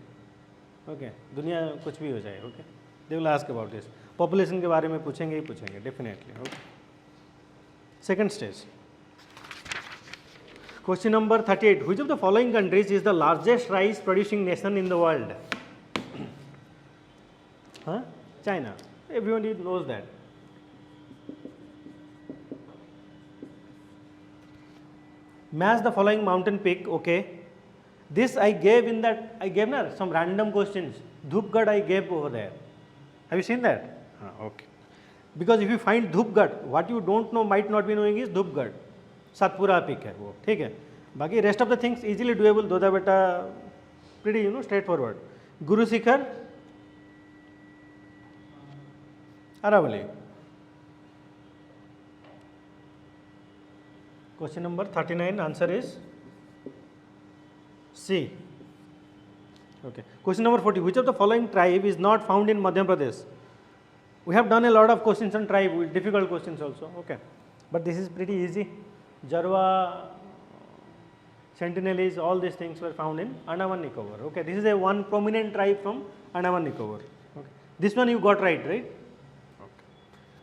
Okay. दुनिया कुछ भी हो जाए. Okay. They will ask about this. Population के बारे में पूछेंगे ही पूछेंगे. Definitely. Okay. Second stage. Question number 38. Which of the following countries is the largest rice producing nation in the world? Huh? China. Everybody knows that. Match the following mountain peak. Okay. This I gave in that, I gave some random questions. Dhupgarh I gave over there. Have you seen that? Okay. Because if you find Dhupgarh, what you don't know, might not be knowing is Dhupgarh. Satpura peak है वो, ठीक है. बाकी rest of the things easily doable. Doda बेटा pretty straightforward. Guru Shikhar, Aravalli. Question number 39. Answer is C. Okay. Question number 40. Which of the following tribe is not found in Madhya Pradesh? We have done a lot of questions on tribe, difficult questions also. Okay. But this is pretty easy. Jarwa, Sentinelese, all these things were found in Andaman Nicobar. Okay. This is a one prominent tribe from Andaman Nicobar. Okay. This one you got right? Okay.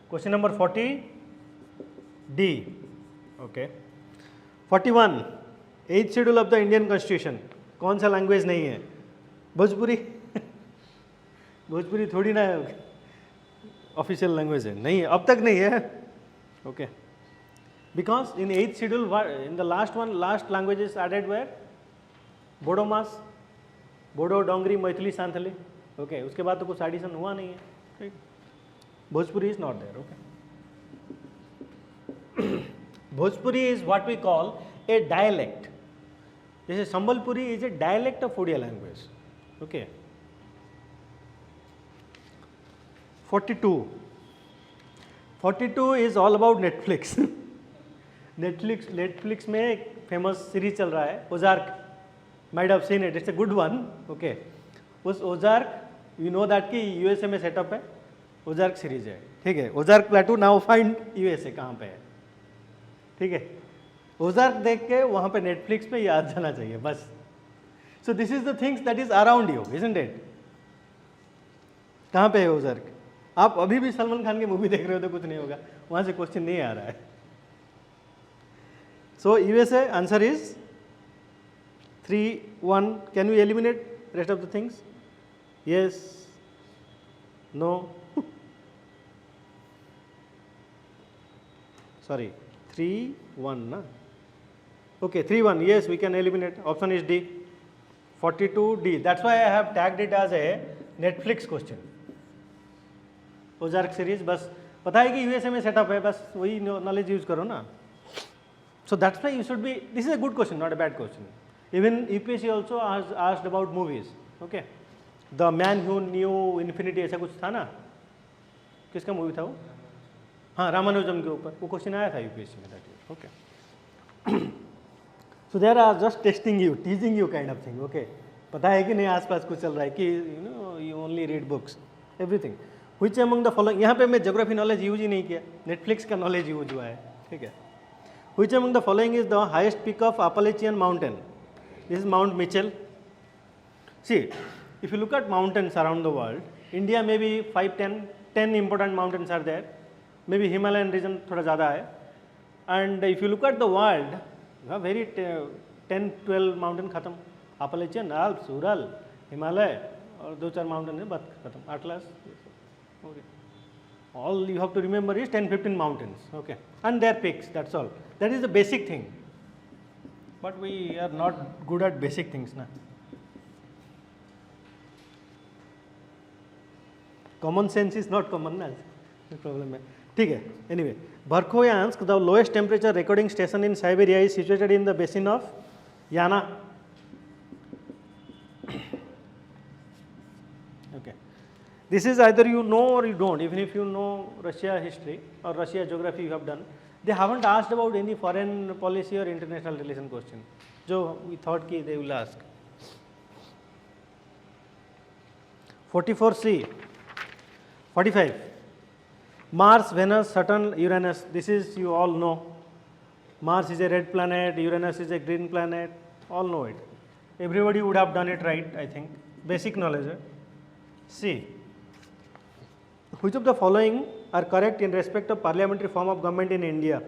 Question number 40. D. Okay. 41. 8th schedule of the Indian Constitution. कौन सा language नहीं है? भोजपुरी. भोजपुरी थोड़ी ना official language है, नहीं है, अब तक नहीं है. Okay. Because in 8th schedule, in the last one, last languages added were Bodo मास, बोडो, डोंगरी, मैथिली, सांथली. ओके. उसके बाद तो कुछ एडिशन हुआ नहीं है. ठीक. Bhojpuri is not there. Okay. Bhojpuri is what we call a dialect. This is Sambalpuri is a dialect of Odia language. Okay. 42. 42 is all about Netflix. Netflix में एक famous series चल रहा है, Ozark. Might have seen it. It's a good one. Okay. उस Ozark, you know that कि USA में setup है. Ozark series है. ठीक है. Ozark plateau now find USA कहाँ पे है. ठीक है. ओजार्क देख के वहाँ पे नेटफ्लिक्स पे याद जाना चाहिए बस. So this is the things that is around you, isn't it? कहाँ पे है ओजार्क? आप अभी भी सलमान खान की मूवी देख रहे हो तो कुछ नहीं होगा, वहाँ से क्वेश्चन नहीं आ रहा है. So USA answer is 3-1. Can you eliminate rest of the things? Yes, no, sorry, 3-1 na? Okay, 3-1, yes, we can eliminate. Option is D. 42D. That's why I have tagged it as a Netflix question. Ozark series, बस पता है कि USA में setup है, बस वही knowledge use करो ना. So that's why you should be, this is a good question, not a bad question. Even UPSC also asked about movies. Okay, The Man Who Knew Infinity ऐसा कुछ था ना, किसका मूवी था वो? हाँ, रामानुजम के ऊपर वो क्वेश्चन आया था यूपीएससी में. That is okay. So there are just testing you, teasing you kind of thing. Okay, पता है कि नहीं आसपास कुछ चल रहा है कि you only read books everything. Which among the following, यहाँ पे मैं ज्योग्राफी नॉलेज यूज ही नहीं किया, नेटफ्लिक्स का नॉलेज यूज हुआ है. ठीक है. Which among the following is the highest peak of Appalachian mountain? This is Mount Mitchell. See, if you look at mountains around the world, India में भी 5-10 important mountains are there. Maybe Himalayan region थोड़ा ज़्यादा है. And if you look at the world, very 10-12 mountain खत्म. Appalachian, Alps, Ural, Himalaya और 2-4 mountain है, बस खत्म. Atlas. Okay. All you have to remember is 10-15 mountains. Okay, and their peaks. That's all. That is the basic thing. But we are not good at basic things, na. Common sense is not common, na. Problem है. ठीक है. Anyway, Verkhoyansk, the lowest temperature recording station in Siberia, is situated in the basin of Yana. Okay. This is either you know or you don't. Even if you know Russia history or Russia geography you have done, they haven't asked about any foreign policy or international relation question, जो we thought कि they will ask. 44C, 45. Mars, Venus, Saturn, Uranus. This is you all know. Mars is a red planet, Uranus is a green planet. All know it. Everybody would have done it right, I think. Basic knowledge. C. Which of the following are correct in respect of parliamentary form of government in India?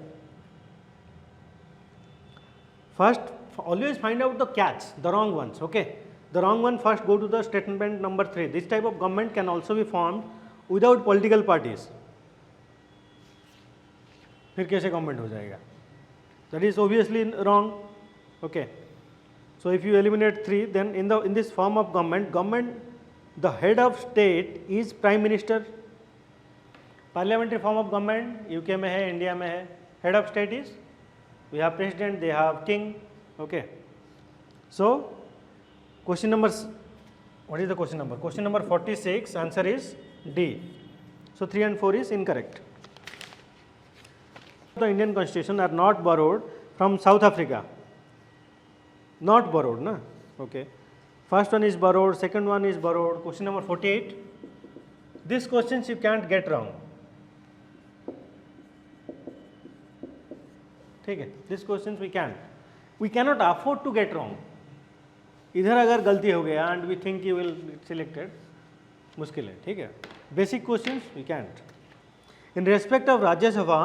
First, always find out the catch, the wrong ones. Okay, the wrong one first. Go to the statement number 3. This type of government can also be formed without political parties. फिर कैसे government हो जाएगा? That is obviously wrong. Okay, so if you eliminate 3, then in this form of government, the head of state is prime minister. Parliamentary form of government UK में है, India में है. Head of state is, we have president, they have king. Okay, so question number, what is the question number? Question number 46, answer is D. So 3 and 4 is incorrect. The Indian constitution are not borrowed from South Africa. Not borrowed, na? Okay. First one is borrowed, second one is borrowed. Question number 48. These questions you can't get wrong. ठीक है, this question we cannot afford to get wrong. इधर अगर गलती हो गया and we think you will selected, मुश्किल है. ठीक है, basic question we can't. In respect of Rajya Sabha,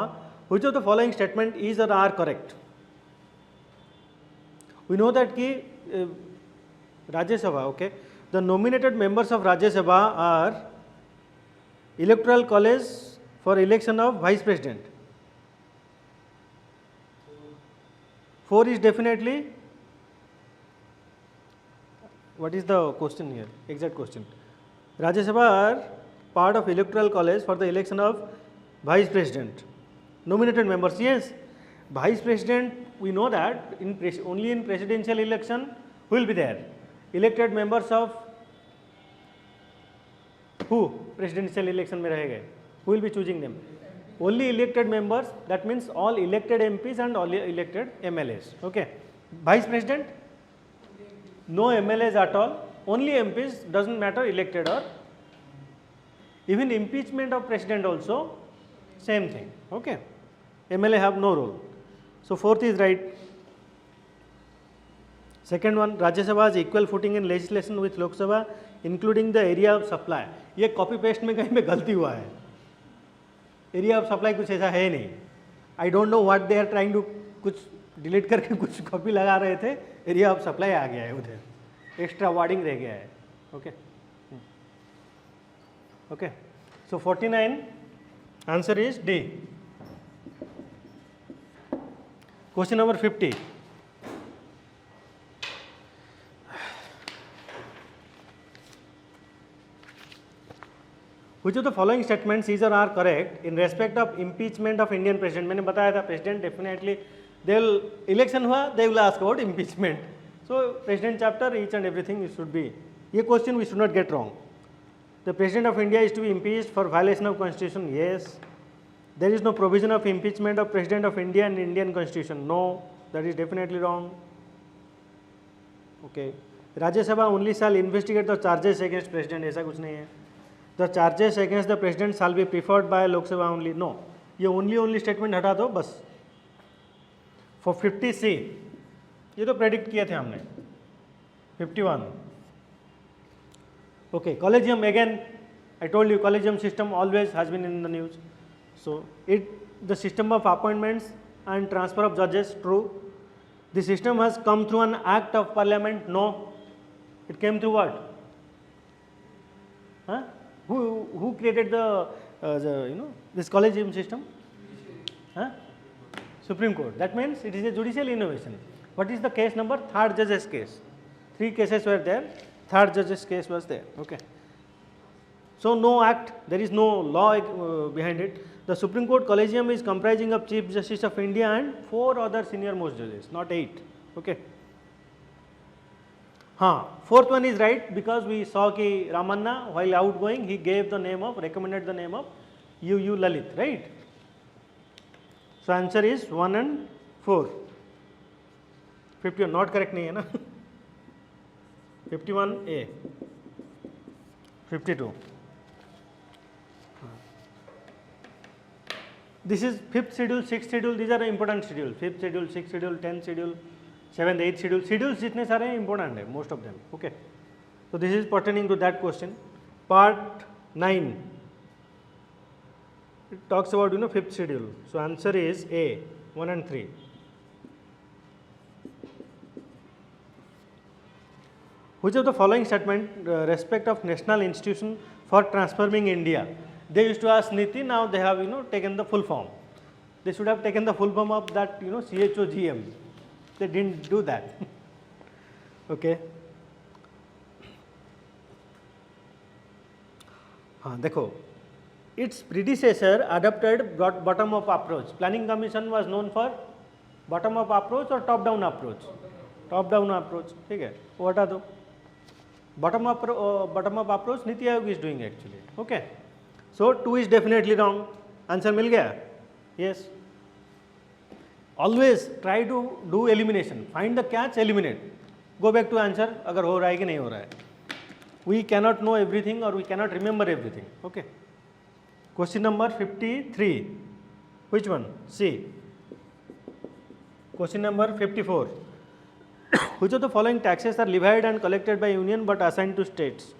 which of the following statement is or are correct? We know that कि Rajya Sabha, okay, the nominated members of Rajya Sabha are electoral college for election of vice president. 4 is definitely, what is the question here, exact question? Rajya Sabha are part of electoral college for the election of vice president. Nominated members, yes, vice president, we know that only in presidential election who will be there. Elected members of who presidential election में रह गए, who will be choosing them? Only elected members, that means all elected MPs and all elected MLAs. Okay. Vice President? No MLAs at all, only MPs, doesn't matter elected or. Even impeachment of president also, same thing. Okay. MLA have no role. So 4th is right. Second one, Rajya Sabha has equal footing in legislation with Lok Sabha, including the area of supply. ये copy paste में कहीं पे गलती हुआ है. Area of supply कुछ ऐसा है नहीं. I don't know what they are trying to, कुछ डिलीट करके कुछ कॉपी लगा रहे थे, एरिया ऑफ सप्लाई आ गया है उधर, एक्स्ट्रा वर्डिंग रह गया है. Okay okay, so 49 answer is D. Question number 50. Which of the following statements is or are correct in respect of impeachment of Indian president? मैंने बताया था president definitely they will election हुआ they will ask about impeachment. So president chapter each and everything it should be. ये question we should not get wrong. The president of India is to be impeached for violation of constitution. Yes. There is no provision of impeachment of president of India in Indian constitution. No, that is definitely wrong. Okay. Rajya Sabha only shall investigate the charges against president. ऐसा कुछ नहीं है. The charges against the president shall be preferred by Lok Sabha only. No. ये only statement हटा दो बस. For 50C ये तो predict किए थे हमने. 51. Okay. Collegium again. I told you collegium system always has been in the news. So the system of appointments and transfer of judges, true. The system has come through an act of parliament. No. It came through what? Huh? Who created the this collegium system? Huh? Supreme Court. That means it is a judicial innovation. What is the case number? Third judge's case. 3 cases were there. Third judge's case was there. Okay. So no act. There is no law behind it. The Supreme Court collegium is comprising of Chief Justice of India and 4 other senior most judges, not 8. Okay. Fourth one is right because we saw ki Ramanna while outgoing he gave the name of, recommended the name of U. Lalit, right? So answer is 1 and 4. 51 not correct nahi hai na. 51A. 52. This is 5th schedule, 6th schedule, these are important schedules. 5th schedule, 6th schedule, 10th schedule, 7th, 8th schedule. Schedules जितने सारे हैं important है, most of them. Okay. So this is pertaining to that question. Part 9. It talks about 5th schedule. So answer is A, 1 and 3. Which of the following statement respect of national institution for transforming India? They used to ask Niti, now they have taken the full form. They should have taken the full form of that CHOGM. They didn't do that. Okay. देखो, its predecessor adopted bottom up approach. Planning Commission was known for bottom up approach or top down approach. Top down approach. ठीक है. वो हटा दो. Bottom up approach Niti Aayog is doing actually. Okay. So 2 is definitely wrong. Answer मिल गया? Yes. Always try to do elimination. Find the catch, eliminate. Go back to answer अगर हो रहा है कि नहीं हो रहा है. We cannot know everything or we cannot remember everything. Okay. Question number 53. Which one? C. Question number 54. Which of the following taxes are levied and collected by union but assigned to states?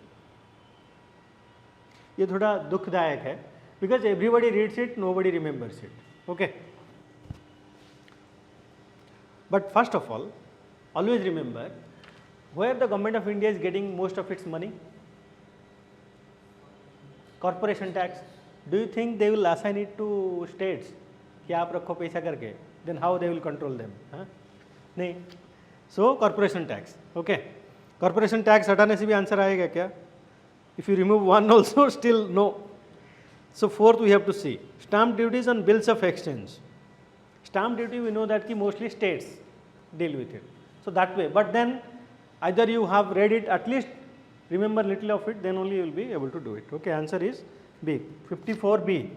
ये थोड़ा दुखदायक है because everybody reads it, nobody remembers it. Okay. But first of all, always remember where the government of India is getting most of its money. Corporation tax. Do you think they will assign it to states? कि आप रखो पैसा करके. Then how they will control them? नहीं. So corporation tax. Okay. Corporation tax हटाने से भी answer आएगा क्या? If you remove one also, still no. So fourth we have to see. Stamp duties on bills of exchange. Stamp duty we know that mostly states deal with it. So that way. But then either you have read it, at least remember little of it, then only you will be able to do it. Okay, answer is B. 54B.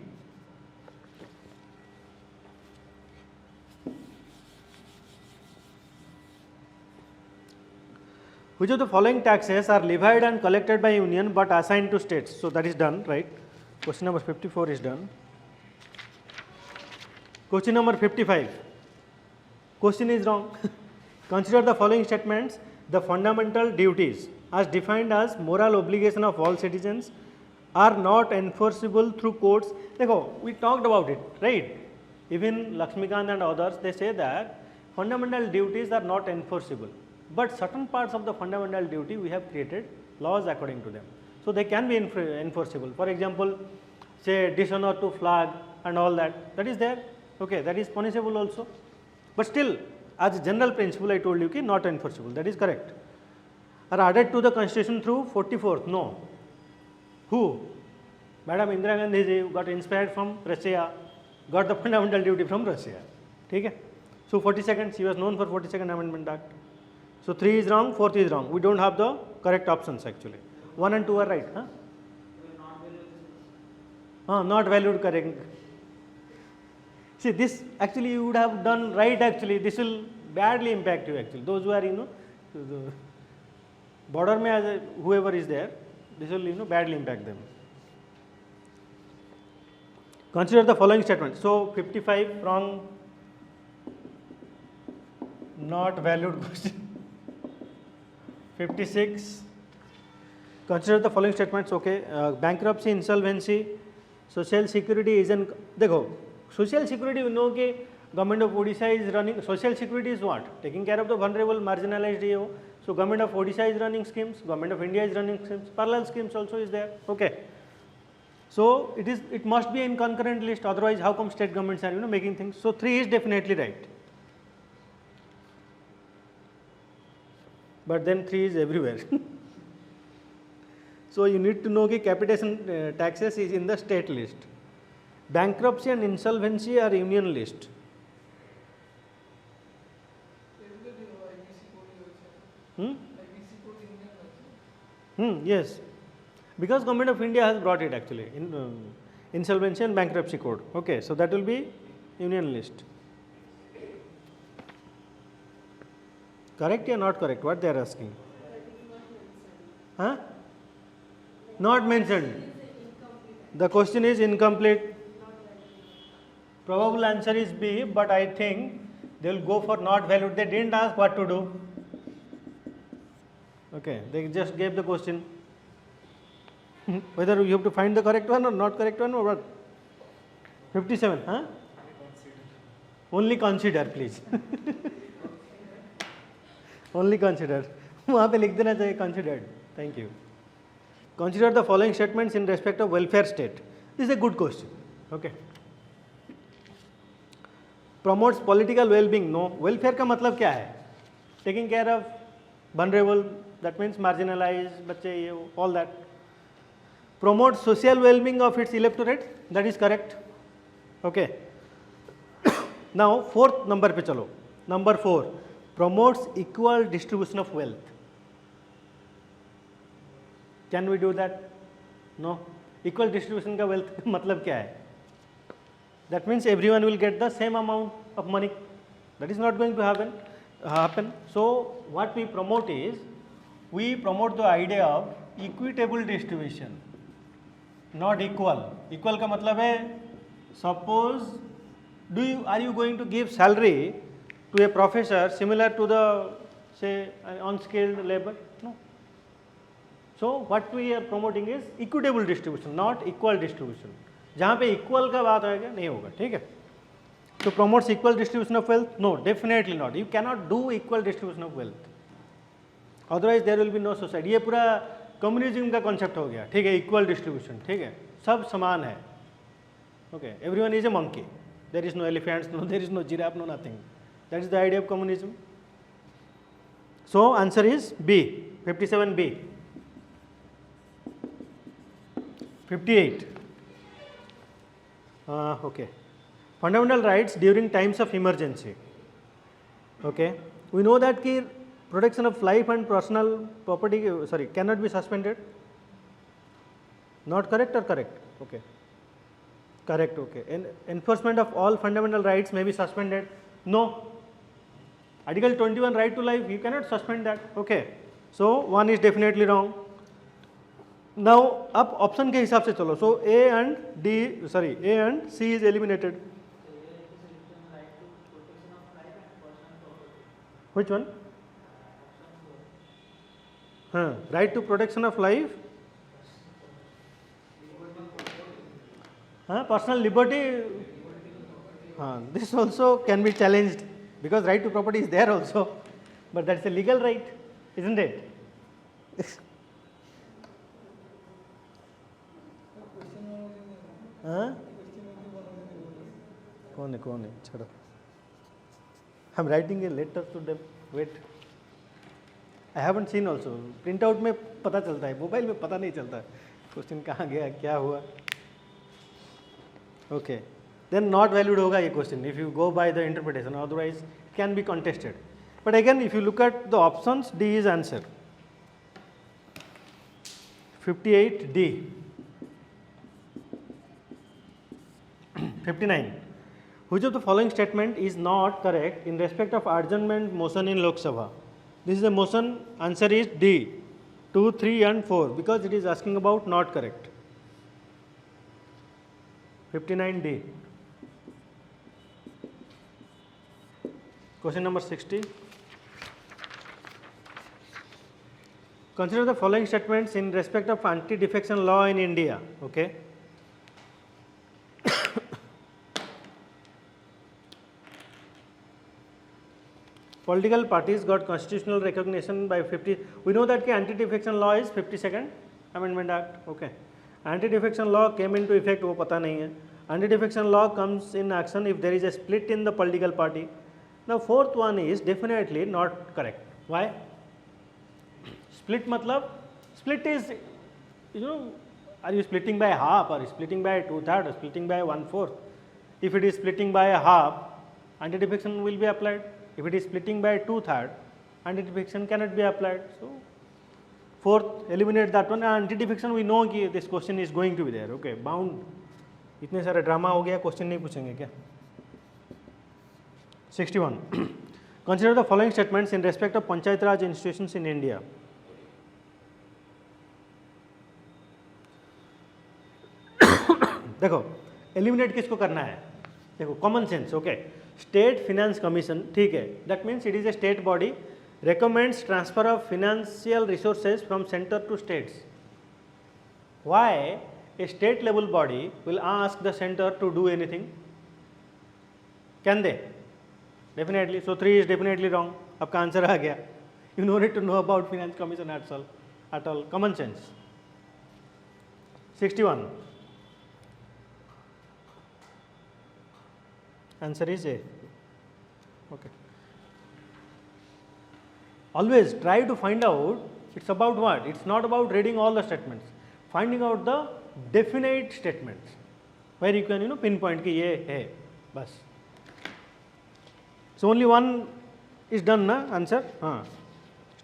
Which of the following taxes are levied and collected by union but assigned to states? So that is done, right? Question number 54 is done. Question number 55. Question is wrong. Consider the following statements. The fundamental duties as defined as moral obligation of all citizens are not enforceable through courts. देखो, we talked about it, right? Even Lakshmikant and others, they say that fundamental duties are not enforceable. But certain parts of the fundamental duty we have created laws according to them. So they can be enforceable. For example, say dishonor to flag and all that, that is there. Okay, that is punishable also. But still, as a general principle, I told you कि not enforceable. That is correct. Are added to the constitution through 44th? No. Who? Madam Indira Gandhi ji got inspired from Russia, got the fundamental duty from Russia. ठीक है. So 42nd, she was known for 42nd Amendment Act. So 3 is wrong, 4th is wrong. We don't have the correct options actually. 1 and 2 are right. Not valued correct. See, this actually you would have done right actually. This will badly impact you actually. Those who are, the border mein as whoever is there, this will, badly impact them. Consider the following statement. So 55 wrong, not valued question. 56. Consider the following statements. Okay, bankruptcy, insolvency, social security is an. देखो, social security you know कि government of Odisha is running. Social security is what? Taking care of the vulnerable, marginalized. So government of Odisha is running schemes. Government of India is running schemes. Parallel schemes also is there. Okay. So it must be in concurrent list. Otherwise, how come state governments are making things? So 3 is definitely right. But then 3 is everywhere. So you need to know that capitation taxes is in the state list. Bankruptcy and insolvency are union list. Yes, because Government of India has brought it actually in insolvency and bankruptcy code. Okay, so that will be union list. Correct or not correct? What they are asking? Not mentioned. The question is incomplete. Probable answer is B, but I think they will go for not valued. They didn't ask what to do. Okay, they just gave the question. Whether you have to find the correct one or not correct one or what? 57, Only consider, please. Only consider. वहाँ पे लिख देना चाहिए considered. Thank you. Consider the following statements in respect of welfare state. This is a good question. Okay. Promotes political well-being. No. Welfare का मतलब क्या है? Taking care of vulnerable. That means marginalized बच्चे ये all that. Promotes social well-being of its electorate. That is correct. Okay. Now 4th number पे चलो. Number 4. Promotes equal distribution of wealth. Can we do that? No. Equal distribution का wealth का मतलब क्या है? That means everyone will get the same amount of money. That is not going to happen. So what we promote is, we promote the idea of equitable distribution, not equal. Equal का मतलब है, suppose are you going to give salary to a professor similar to the say unskilled labor? No. So what we are promoting is equitable distribution, not equal distribution. जहाँ पे equal का बात आएगा नहीं होगा. ठीक है. So promotes equal distribution of wealth? No, definitely not. You cannot do equal distribution of wealth. Otherwise there will be no society. ये पूरा कम्युनिज्म का कॉन्सेप्ट हो गया. ठीक है, इक्वल डिस्ट्रीब्यूशन. ठीक है, सब समान है. Okay, everyone is a monkey. There is no elephants, no there is no giraffe, no nothing. That is the idea of communism. So answer is B, 57B. 58. Okay. Fundamental rights during times of emergency. Okay. We know that कि protection of life and personal property cannot be suspended. Not correct or correct? Okay. Correct. Okay. Enforcement of all fundamental rights may be suspended. No. Article 21 right to life, you cannot suspend that. Okay. So 1 is definitely wrong. Now अब option के हिसाब से चलो. So A and C is eliminated. Which one? Right to protection of life. Personal liberty. This also can be challenged because right to property is there also, but that's a legal right, isn't it? कौन है छोड़ो. I'm writing a letter to them. Wait. I haven't seen also. Print out में पता चलता है, mobile में पता नहीं चलता क्वेश्चन कहाँ गया, क्या हुआ. Okay. Then not valued होगा ये question if you go by the interpretation, otherwise it can be contested. But again, if you look at the options, D is answer. 58D. 59. Which of the following statement is not correct in respect of adjournment motion in Lok Sabha? This is a motion, answer is D. 2, 3 and 4 because it is asking about not correct. 59D. Question number 60. Consider the following statements in respect of anti-defection law in India. Okay. Political parties got constitutional recognition by 50. We know that the anti-defection law is 52nd Amendment Act. Okay. Anti-defection law came into effect, वो पता नहीं है. Anti-defection law comes in action if there is a split in the political party. The fourth one is definitely not correct. Why? Split matlab, split is, are you splitting by half or splitting by 2/3 or splitting by 1/4? If it is splitting by a half, anti-defection will be applied. If it is splitting by 2/3, anti-defection cannot be applied. So, fourth, eliminate that one. Anti-defection we know कि this question is going to be there. Okay, bound. इतने सारे drama हो गया, question नहीं पूछेंगे क्या? 61. Consider the following statements in respect of Panchayat Raj institutions in India. देखो, eliminate किसको करना है? देखो, common sense. Okay, state finance commission, ठीक है, that means it is A state body, recommends transfer of financial resources from center to states. Why a state level body will ask the center to do anything? Can they? Definitely. So 3 is definitely wrong. आपका answer आ गया. You no need to know about finance commission at all. Common sense. 61. Answer is A. Okay. Always try to find out, it's about what? It's not about reading all the statements. Finding out the definite statements where you can pinpoint कि ये है बस. So only one is done na answer.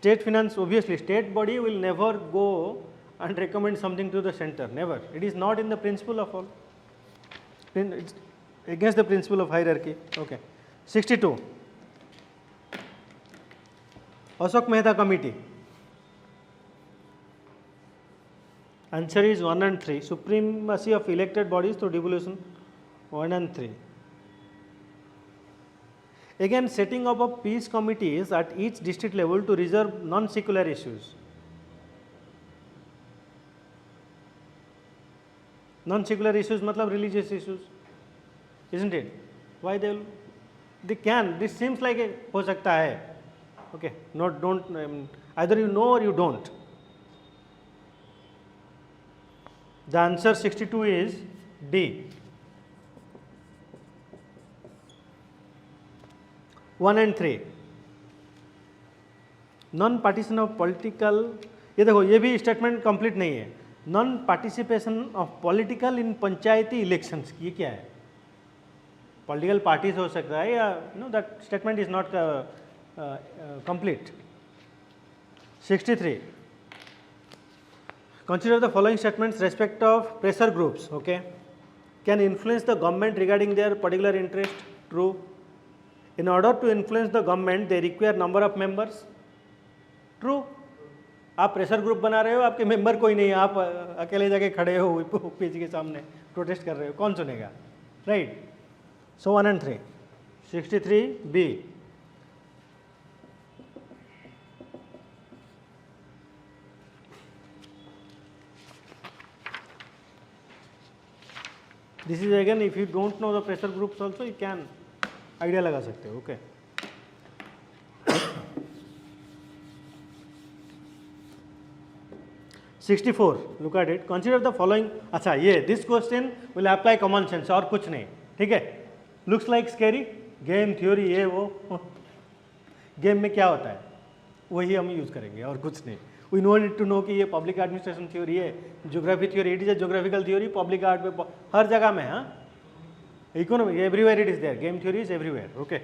State finance, obviously state body will never go and recommend something to the center, never. It is not in the principle of all. It's against the principle of hierarchy. Okay. 62. Ashok Mehta Committee. Answer is 1 and 3. Supremacy of elected bodies through devolution, 1 and 3. Again, setting up of peace committees at each district level to reserve non-secular issues. Non-secular issues matlab religious issues, isn't it? Why they can? This seems like a हो सकता है. Okay, don't either you know or you don't. The answer 62 is D. 1 and 3. Non partition of political, ये देखो ये भी statement complete नहीं है. Non participation of political in Panchayati elections, ये क्या है? पॉलिटिकल पार्टीज हो सकता है या that statement is not complete. 63. Consider the following statements respect of pressure groups. Okay, can influence the government regarding their particular interest. True. In order to influence the government, they require number of members. True. आप pressure group बना रहे हो, आपके member कोई नहीं है, आप अकेले जाके खड़े हो ओपीसी के सामने प्रोटेस्ट कर रहे हो, कौन सुनेगा? Right. So 1 and 3. 63B. This is again, if you don't know the pressure groups also, you can idea लगा सकते हो. Okay. $64. Look at it. Consider the following. अच्छा ये this question will apply common sense और कुछ नहीं. ठीक है. Looks like scary. Game theory ये वो. Game में क्या होता है वही हम यूज़ करेंगे और कुछ नहीं. We know need to know कि ये पब्लिक एडमिनिस्ट्रेशन थ्योरी है, geography theory, it is a geographical theory, public art में हर जगह में. हाँ, economy everywhere it is there, game theory is everywhere, okay,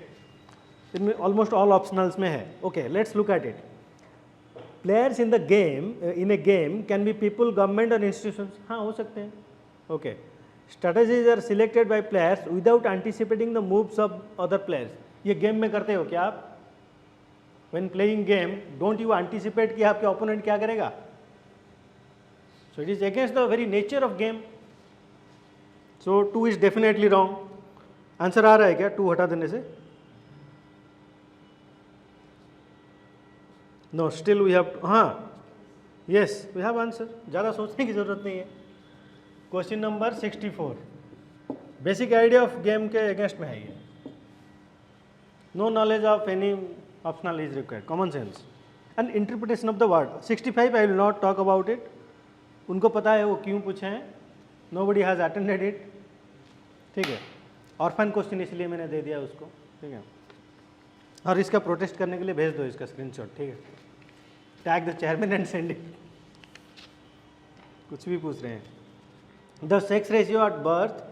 इनमें ऑलमोस्ट ऑल ऑप्शनल्स में है. Okay, let's look at it. Players in the game, in a game can be people, government और institutions. हाँ, हो सकते हैं. Okay, strategies are selected by players without anticipating the moves of other players. ये game में करते हो क्या आप? When playing game don't you anticipate कि आपके ओपोनेंट क्या करेगा? So it is against the very nature of game. So 2 is definitely wrong. Answer आ रहा है क्या 2 हटा देने से? नो, स्टिल वी हैव, हाँ, यस वी हैव आंसर. ज़्यादा सोचने की जरूरत नहीं है. Question number 64, basic idea of game के अगेंस्ट में है ये. No knowledge of any optional is required, common sense and interpretation of the word. 65 I will not talk about it. उनको पता है वो क्यों पूछे हैं. Nobody has attended it. ठीक है, ऑर्फन क्वेश्चन इसलिए मैंने दे दिया उसको. ठीक है, और इसका प्रोटेस्ट करने के लिए भेज दो इसका स्क्रीनशॉट. ठीक है, tag the chairman and send it. कुछ भी पूछ रहे हैं. The sex ratio at birth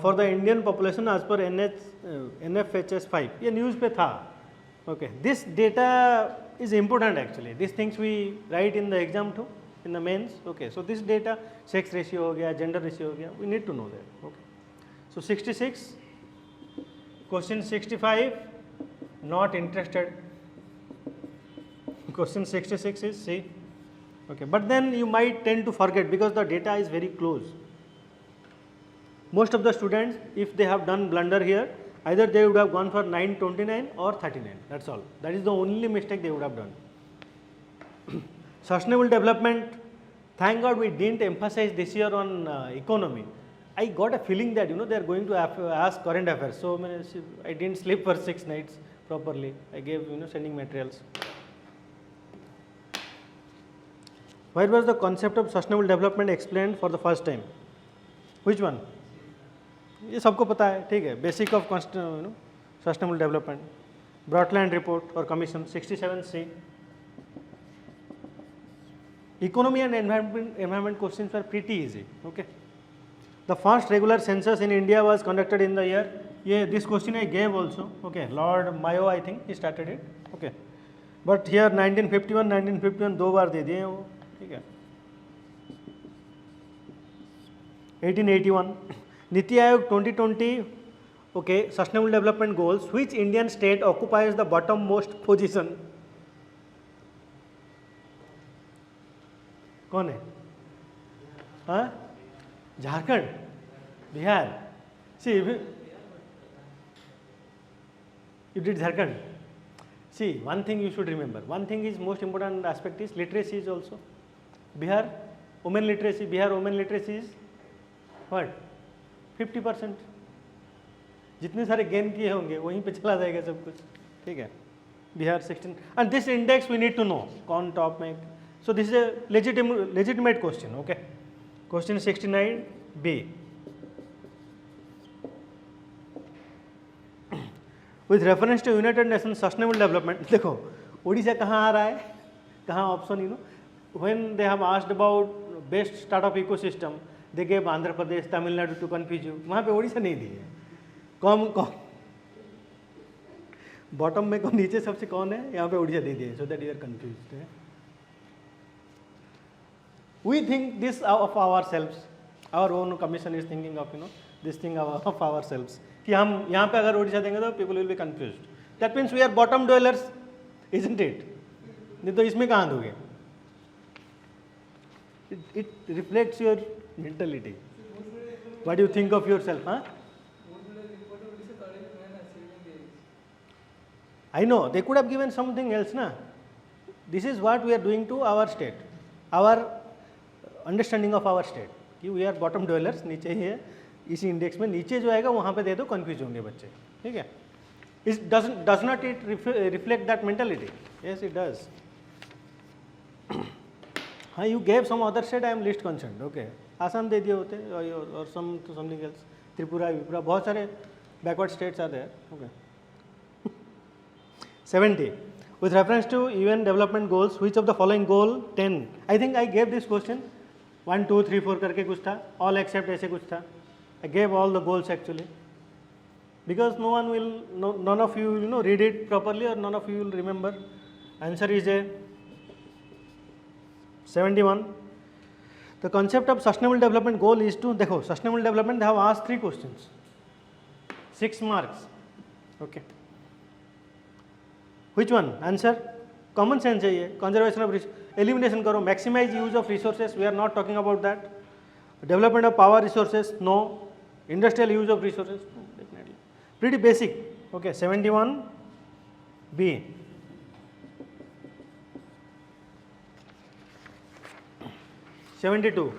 for the Indian population as per NFHS 5, ये न्यूज़ पे था. Okay, this data is important actually. This things we write in the exam too, in the mains. Okay, so this data, sex ratio हो गया, gender ratio हो गया, we need to know that. Okay, so 66, question 65, not interested. Question 66 is C. Okay, but then you might tend to forget because the data is very close. Most of the students, if they have done blunder here, either they would have gone for 929 or 39. That's all. That is the only mistake they would have done. Sustainable development. Thank God we didn't emphasize this year on economy. I got a feeling that they are going to ask current affairs. So I didn't sleep for 6 nights properly. I gave sending materials. Where was the concept of sustainable development explained for the first time? Which one? ये सबको पता है. ठीक है, basic of sustainable development, Brundtland report और commission. 67C. Economy and environment questions were pretty easy. Okay. The first regular census in India was conducted in the year. This question I gave also. Okay, Lord Mayo I think he started it. Okay, but here 1951 दो बार दे दिए हैं वो. ठीक है. 1881. NITI Aayog 2020. Okay, sustainable development goals. Which Indian state occupies the bottom most position? कौन है? हाँ, Jharkhand, Bihar. See, you did Jharkhand. See, one thing you should remember. One thing is most important aspect is literacy is also. Bihar, women literacy. Bihar women literacy is what? 50%. जितने सारे gain किए होंगे वहीं पे चला जाएगा सब कुछ. ठीक है. Bihar 16. And this index we need to know. कौन टॉप में? So this is a legitimate question. Okay. Question 69B. With reference to United Nations Sustainable Development, देखो उड़ीसा कहाँ आ रहा है, कहाँ option when they have asked about best startup ecosystem, they gave Andhra Pradesh, Tamil Nadu to confuse you. वहाँ पे उड़ीसा नहीं दी है. कौन बॉटम में कौन, नीचे सबसे कौन है, यहाँ पे उड़ीसा दे दिए. So that you are confused. We think this of ourselves. Our own commission is thinking of this thing of ourselves. कि हम यहाँ पे अगर उड़ीसा देंगे तो people will be confused. That means we are bottom dwellers, isn't it? नहीं तो इसमें कहाँ दोगे? It reflects your mentality. What do you think of yourself? Huh? I know they could have given something else, na. This is what we are doing to our state, our understanding of our state कि we are bottom dwellers. नीचे ही है इसी index में, नीचे जो आएगा वहाँ पे दे दो, कंफ्यूज होंगे बच्चे. ठीक है. इस does not it reflect that mentality? Yes it does. हाँ, you gave some other state, I am least concern. Okay, Assam दे दिए होते और समथिंग एल्स. त्रिपुरा, विपुरा, बहुत सारे backward states are there. Okay. 70. With reference to UN development goals, which of the following goal 10? I think I gave this question. 1, 2, 3, 4 करके कुछ था. All except ऐसे कुछ था. I gave all the goals actually. because no one will, none of you read it properly, or none of you will remember. Answer is a 71. The concept of sustainable development goal is to, देखो sustainable development they have asked 3 questions, 6 marks. Okay. Which one? Answer. Common sense चाहिए. Conservation of elimination करो. Maximize use of resources. We are not talking about that. Development of power resources. No. Industrial use of resources. No, definitely. Pretty basic. Okay. 71 B. 72.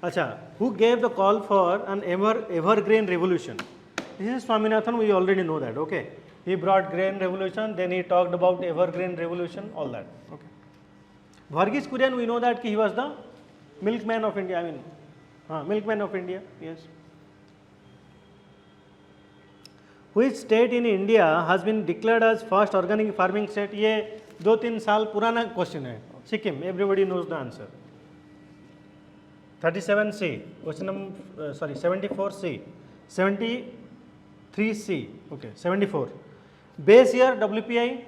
Acha. Who gave the call for an evergreen revolution? This is Swaminathan. We already know that. Okay. He brought grain revolution, then he talked about evergreen revolution, all that. Okay. Varghese Kurian, we know that he was the milkman of India. I mean, milkman of India. Yes. Which state in India has been declared as first organic farming state? ये 2-3 साल पुराना question है. Sikkim. Everybody knows the answer. 37C. Question number 74C. 73C. Okay. 74. Base year WPI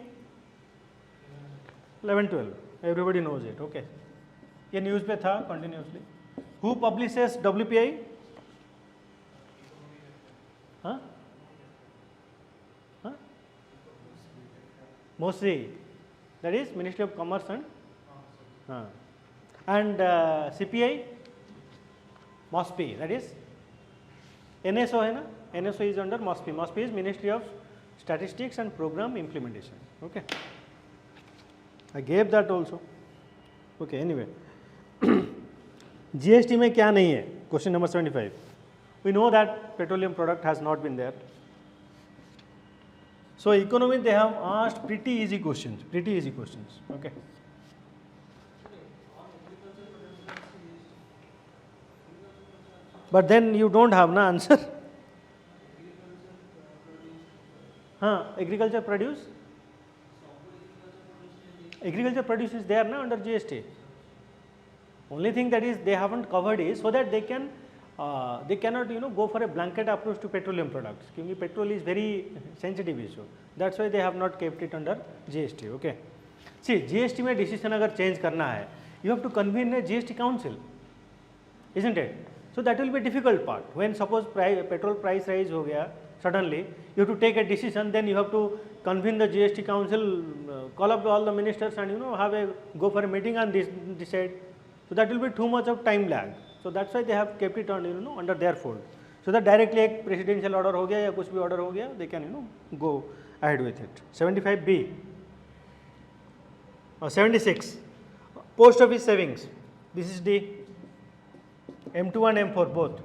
11-12. Everybody knows it. Okay. ये news पे था continuously. Who publishes WPI? हाँ? हाँ? MOSRI. That is Ministry of Commerce and CPI MOSPI. That is NSO है ना? NSO is under MOSPI. MOSPI is Ministry of Statistics and Program Implementation. Okay. I gave that also. Okay. Anyway, GST में क्या नहीं है? Question number 75. We know that petroleum product has not been there. So economy they have asked pretty easy questions. Pretty easy questions. Okay. But then you don't have na answer. Agriculture produce. Agriculture produce is there na under GST. Only thing that is they haven't covered is so that they can they cannot go for a blanket approach to petroleum products. Because petrol is very sensitive issue. That's why they have not kept it under GST. Okay. See GST में decision अगर change करना है, you have to convene a GST council, isn't it? So that will be a difficult part. When suppose petrol price rise हो गया suddenly, you have to take a decision. Then you have to convene the GST council, call up all the ministers, and go for a meeting and decide. So that will be too much of time lag. So that's why they have kept it on under their fold. So that directly एक presidential order हो गया या कुछ भी order हो गया, they can go ahead with it. 75B. 76. Post office savings. This is the M2 and M4 both.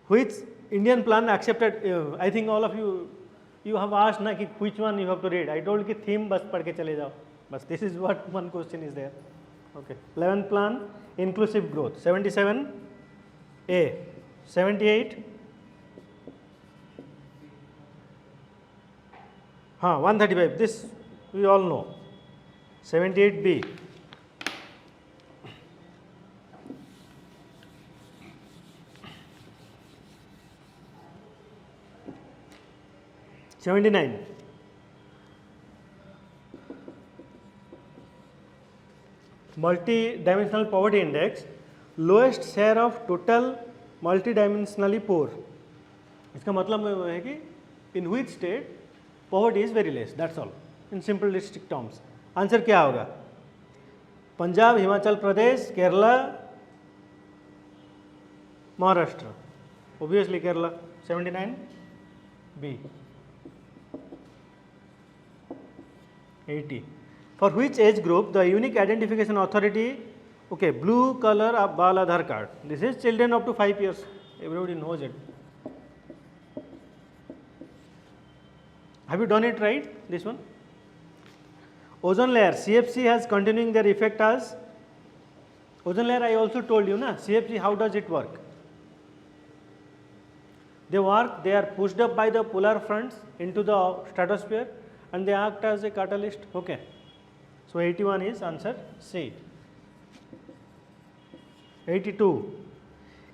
Which Indian plan accepted? I think all of you have asked na कि which one you have to read. I told कि theme बस पढ़ के चले जाओ. बस this is what one question is there. Okay. 11th plan, inclusive growth. 77 A. 78 135. This we all know. 78 B. '79. Multi-dimensional poverty index, lowest share of total multi-dimensionally poor. इसका मतलब है कि in which state poverty is very less. That's all. In simplistic terms. Answer क्या होगा? Punjab, Himachal Pradesh, Kerala, Maharashtra. Obviously Kerala. 79 B. 80. For which age group the unique identification authority, okay, blue color of Bal Aadhaar card. This is children up to 5 years. Everybody knows it. Have you done it right? This one. Ozone layer. CFC has continuing their effect as ozone layer. I also told you na CFC. How does it work? They work. They are pushed up by the polar fronts into the stratosphere, and they act as a catalyst. Okay. So 81 is answer C. 82.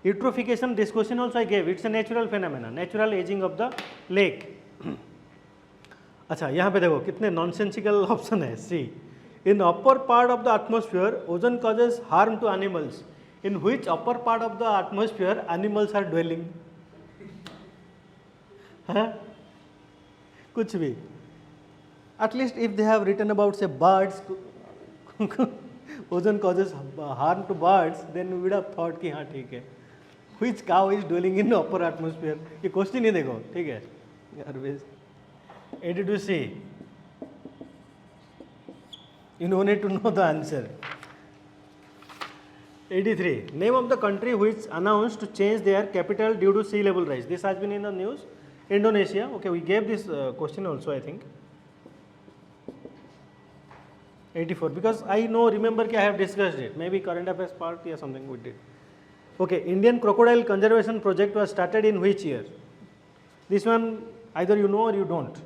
Eutrophication, this question also I gave, it's a natural phenomena, natural aging of the lake. अच्छा, यहाँ पे देखो कितने nonsensical option है. See, in upper part of the atmosphere ozone causes harm to animals. In which upper part of the atmosphere animals are dwelling? कुछ भी. At least if they have written about say birds, ozone causes harm to birds, then we would have thought कि हाँ ठीक है. Which cow is dwelling in upper atmosphere? ये question ही देखो, ठीक है. Garbage. 82C. You no need to know the answer. 83. Name of the country which announced to change their capital due to sea level rise. This has been in the news. Indonesia. Okay, we gave this question also, I think. 84. Because I know, remember I have discussed it. Maybe current affairs part or something we did. Okay, Indian Crocodile Conservation Project was started in which year? This one either you know or you don't.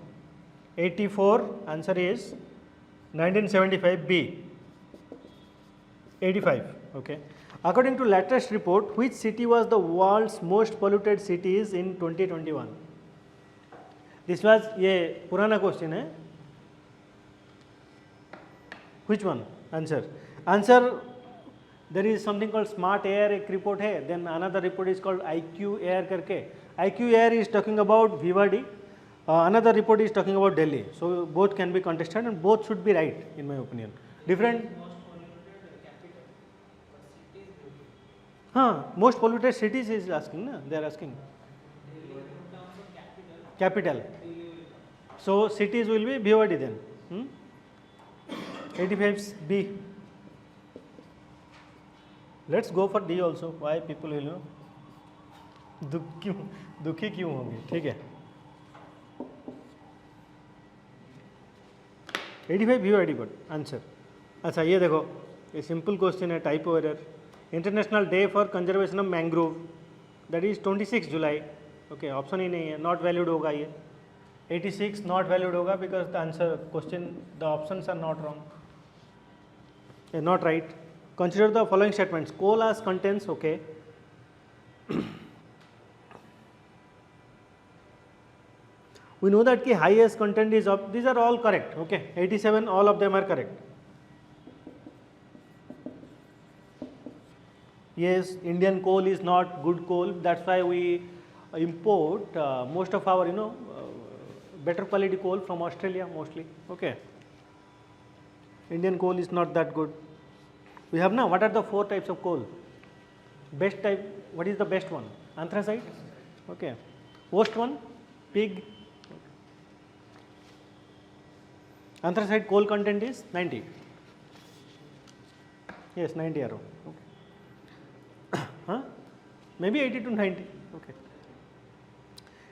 84, answer is 1975. B. 85. Okay. According to latest report, which city was the world's most polluted cities in 2021? This was, ये पुराना question है. Which one? Answer. Answer. There is something called Smart Air, एक report है. Then another report is called IQ Air करके. IQ Air is talking about Bhiwadi. Another report is talking about Delhi. So both can be contested and both should be right in my opinion. Different. Most polluted cities is asking, na? They are asking. Capital. So cities will be Bhiwadi then. 85 B. Let's go for D also. Why people will know? दुखी क्यों होंगे? ठीक है. 85 भी very good answer. अच्छा, ये देखो, ये सिंपल क्वेश्चन है, typo error. International day for conservation of mangrove, that is 26 July. Okay, option ही नहीं है, नॉट वैलिड होगा ये. 86 नॉट वैलिड होगा because the answer question, the options are not wrong, not right. Consider the following statements. Coal as contents. Okay, we know that ki highest content is of, these are all correct. Okay, 87 all of them are correct. Yes, Indian coal is not good coal, that's why we import most of our better quality coal from Australia mostly. Okay, Indian coal is not that good. We have now, what are the 4 types of coal? Best type, what is the best one? Anthracite. Okay, worst one? Pig. Anthracite coal content is 90. Yes, 90 arrow. Okay. Maybe 80 to 90. Okay.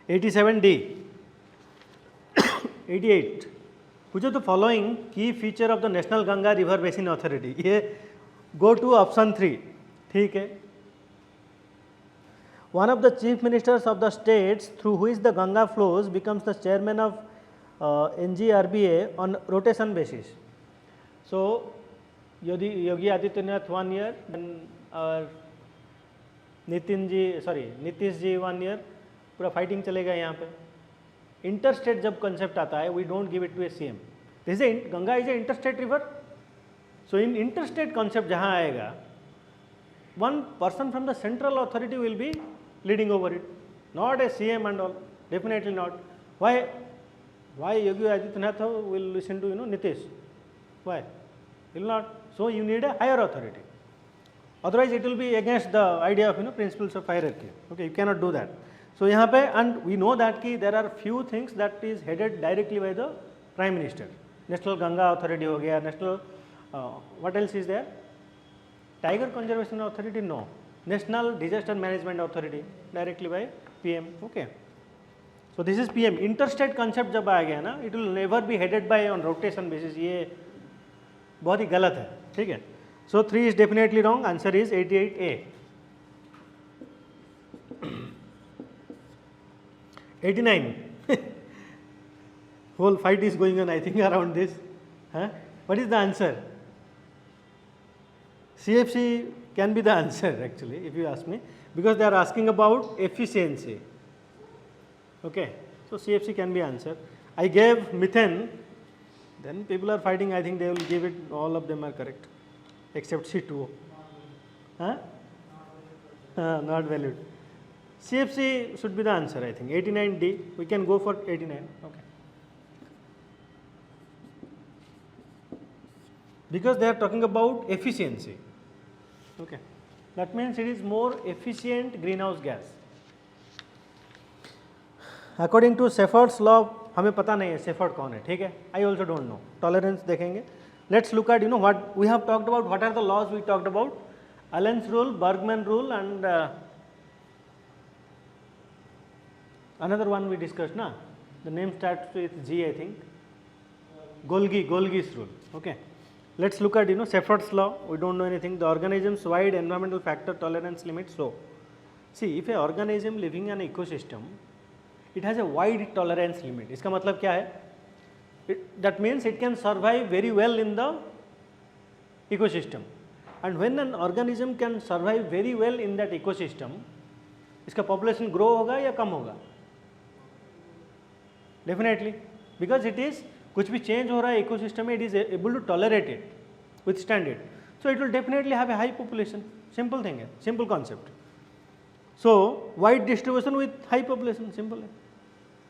87D. 88. Which of the following key feature of the National Ganga River Basin Authority? ये go to option 3. ठीक है. One of the chief ministers of the states through which the Ganga flows becomes the chairman of NGRBA on rotation basis. So, Yogi Adityanath 1 year, then our Nitish ji 1 year, पूरा fighting चलेगा यहाँ पे. Interstate जब concept आता है, we don't give it to a CM. This is Ganga is a interstate river. So in interstate concept जहाँ आएगा, one person from the central authority will be leading over it, not a CM and all, definitely not. Why Yogi Adityanath will listen to Nitish? Why? Will not. So you need a higher authority. Otherwise it will be against the idea of principles of hierarchy. Okay, you cannot do that. So यहाँ पे, and we know that there are few things that is headed directly by the Prime Minister. National Ganga Authority हो गया, National what else is there? Tiger Conservation Authority, no. National Disaster Management Authority, directly by PM. Okay. So this is PM. Interstate concept जब आ गया ना, it will never be headed by on rotation basis. ये बहुत ही गलत है, ठीक है. So 3 is definitely wrong. Answer is 88A. 89. Whole fight is going on, I think, around this. What is the answer? CFC can be the answer actually, if you ask me. because they are asking about efficiency. Okay, so CFC can be answered. I gave methane, then people are fighting. I think they will give it, all of them are correct except C2O. Huh? Not valued. CFC should be the answer, I think. 89D, we can go for 89. Okay. Because they are talking about efficiency. Okay. That means it is more efficient greenhouse gas. According to Saffer's law, हमें पता नहीं है Safford कौन है, ठीक है? I also don't know. Tolerance देखेंगे. Let's look at, what we have talked about. What are the laws we talked about? Allen's rule, Bergman rule, and another one we discussed, na? The name starts with G, I think. Golgi's rule. Okay. Let's look at, Saffer's law. We don't know anything. The organism's wide environmental factor tolerance limit. So, see, if an organism living in an ecosystem, it has a wide tolerance limit. इसका मतलब क्या है? That means it can survive very well in the ecosystem. And when an organism can survive very well in that ecosystem, इसका population grow होगा या कम होगा? Definitely, because it is, कुछ भी change हो रहा है ecosystem में, it is able to tolerate it, withstand it. So it will definitely have a high population. Simple thing है, simple concept. So wide distribution with high population, simple है.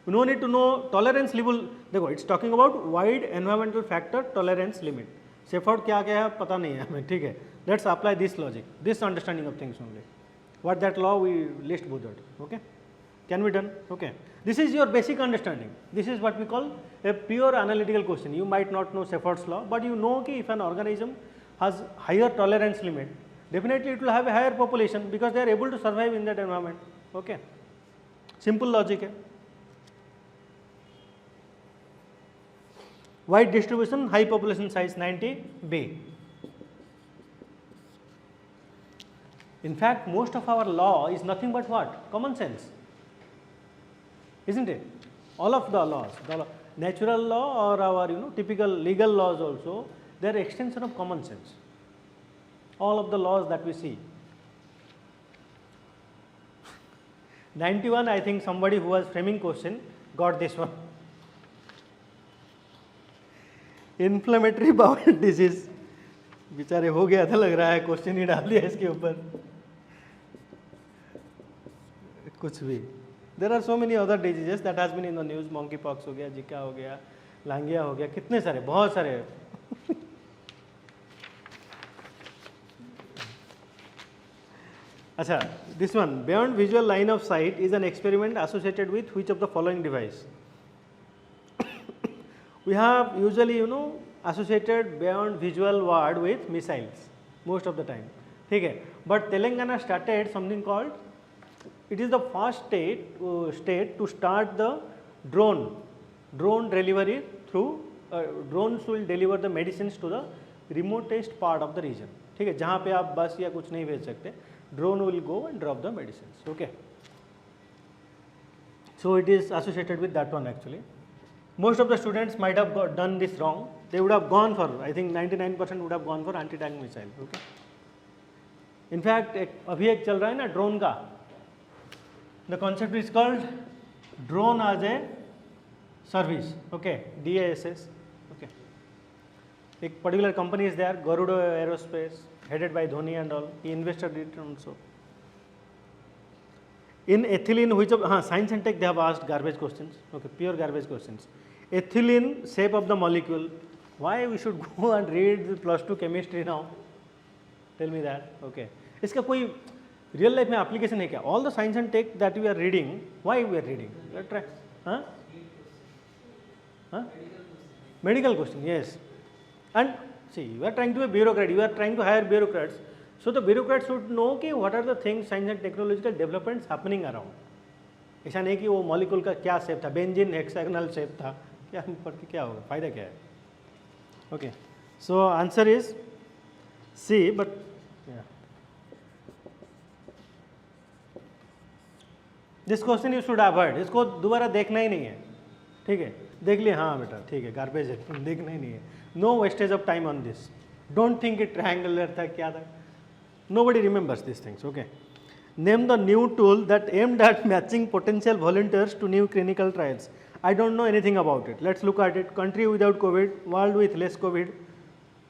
No need to know tolerance level. देखो, it's talking about wide environmental factor tolerance limit. Safford क्या क्या है पता नहीं है हमें, ठीक है. Let's apply this logic, this understanding of things only. What that law we list both that. Okay, can be done. Okay, this is your basic understanding. This is what we call a pure analytical question. You might not know Safford's law, but you know कि if an organism has higher tolerance limit, definitely it will have a higher population because they are able to survive in that environment. Okay, simple logic है. Wide distribution, high population size, 90B. In fact, most of our law is nothing but what? Common sense, isn't it? All of the laws, the natural law or our typical legal laws also, they are extension of common sense. All of the laws that we see. 91, I think somebody who was framing question got this one. Inflammatory bowel disease, बेचारे हो गया था लग रहा है, question ही डाल दिया इसके ऊपर. कुछ भी. There are so many other diseases that has been in the news. Monkeypox हो गया, जिका हो गया, लांगिया हो गया, कितने सारे, बहुत सारे. अच्छा, this one, beyond visual line of sight is an experiment associated with which of the following device? We have usually associated beyond visual word with missiles most of the time, ठीक है. But Telangana started something called, it is the first state to start the drone delivery through drones will deliver the medicines to the remotest part of the region, ठीक है, जहाँ पे आप बस या कुछ नहीं भेज सकते, drone will go and drop the medicines. Okay, so it is associated with that one actually. Most of the students might have done this wrong. They would have gone for, I think 99% would have gone for anti-tank missile. Okay. In fact, अभी एक चल रहा है ना drone का. The concept is called drone as a service. Okay, DASS. Okay. A particular company is there, Garuda Aerospace, headed by Dhoni and all. He invested it also. In ethylene, which of science and tech they have asked garbage questions. Okay, pure garbage questions. Ethylene, shape of the molecule. Why we should go and read +2 chemistry now? Tell me that. Okay. इसका कोई real life में application है क्या? All the science and tech that we are reading, why we are reading? Let's try. Huh? Huh? Medical question, yes. And see, you are trying to be a bureaucrat. You are trying to hire bureaucrats. So the bureaucrats should know कि what are the things, science and technological developments happening around. ऐसा नहीं कि वो molecule का क्या shape था, benzene hexagonal shape था, क्या पढ़ के क्या होगा, फायदा क्या है? Okay, so answer is C, but this question you should avoid. इसको दोबारा देखना ही नहीं है, ठीक है. देख लिए, हाँ बेटा ठीक है, गार्बेज है, देखना ही नहीं है. No wastage of time on this. Don't think it triangular था, क्या था. Nobody remembers these things. Okay. Name the new tool that aimed at matching potential volunteers to new clinical trials. I don't know anything about it. Let's look at it. Country without COVID, world with less COVID.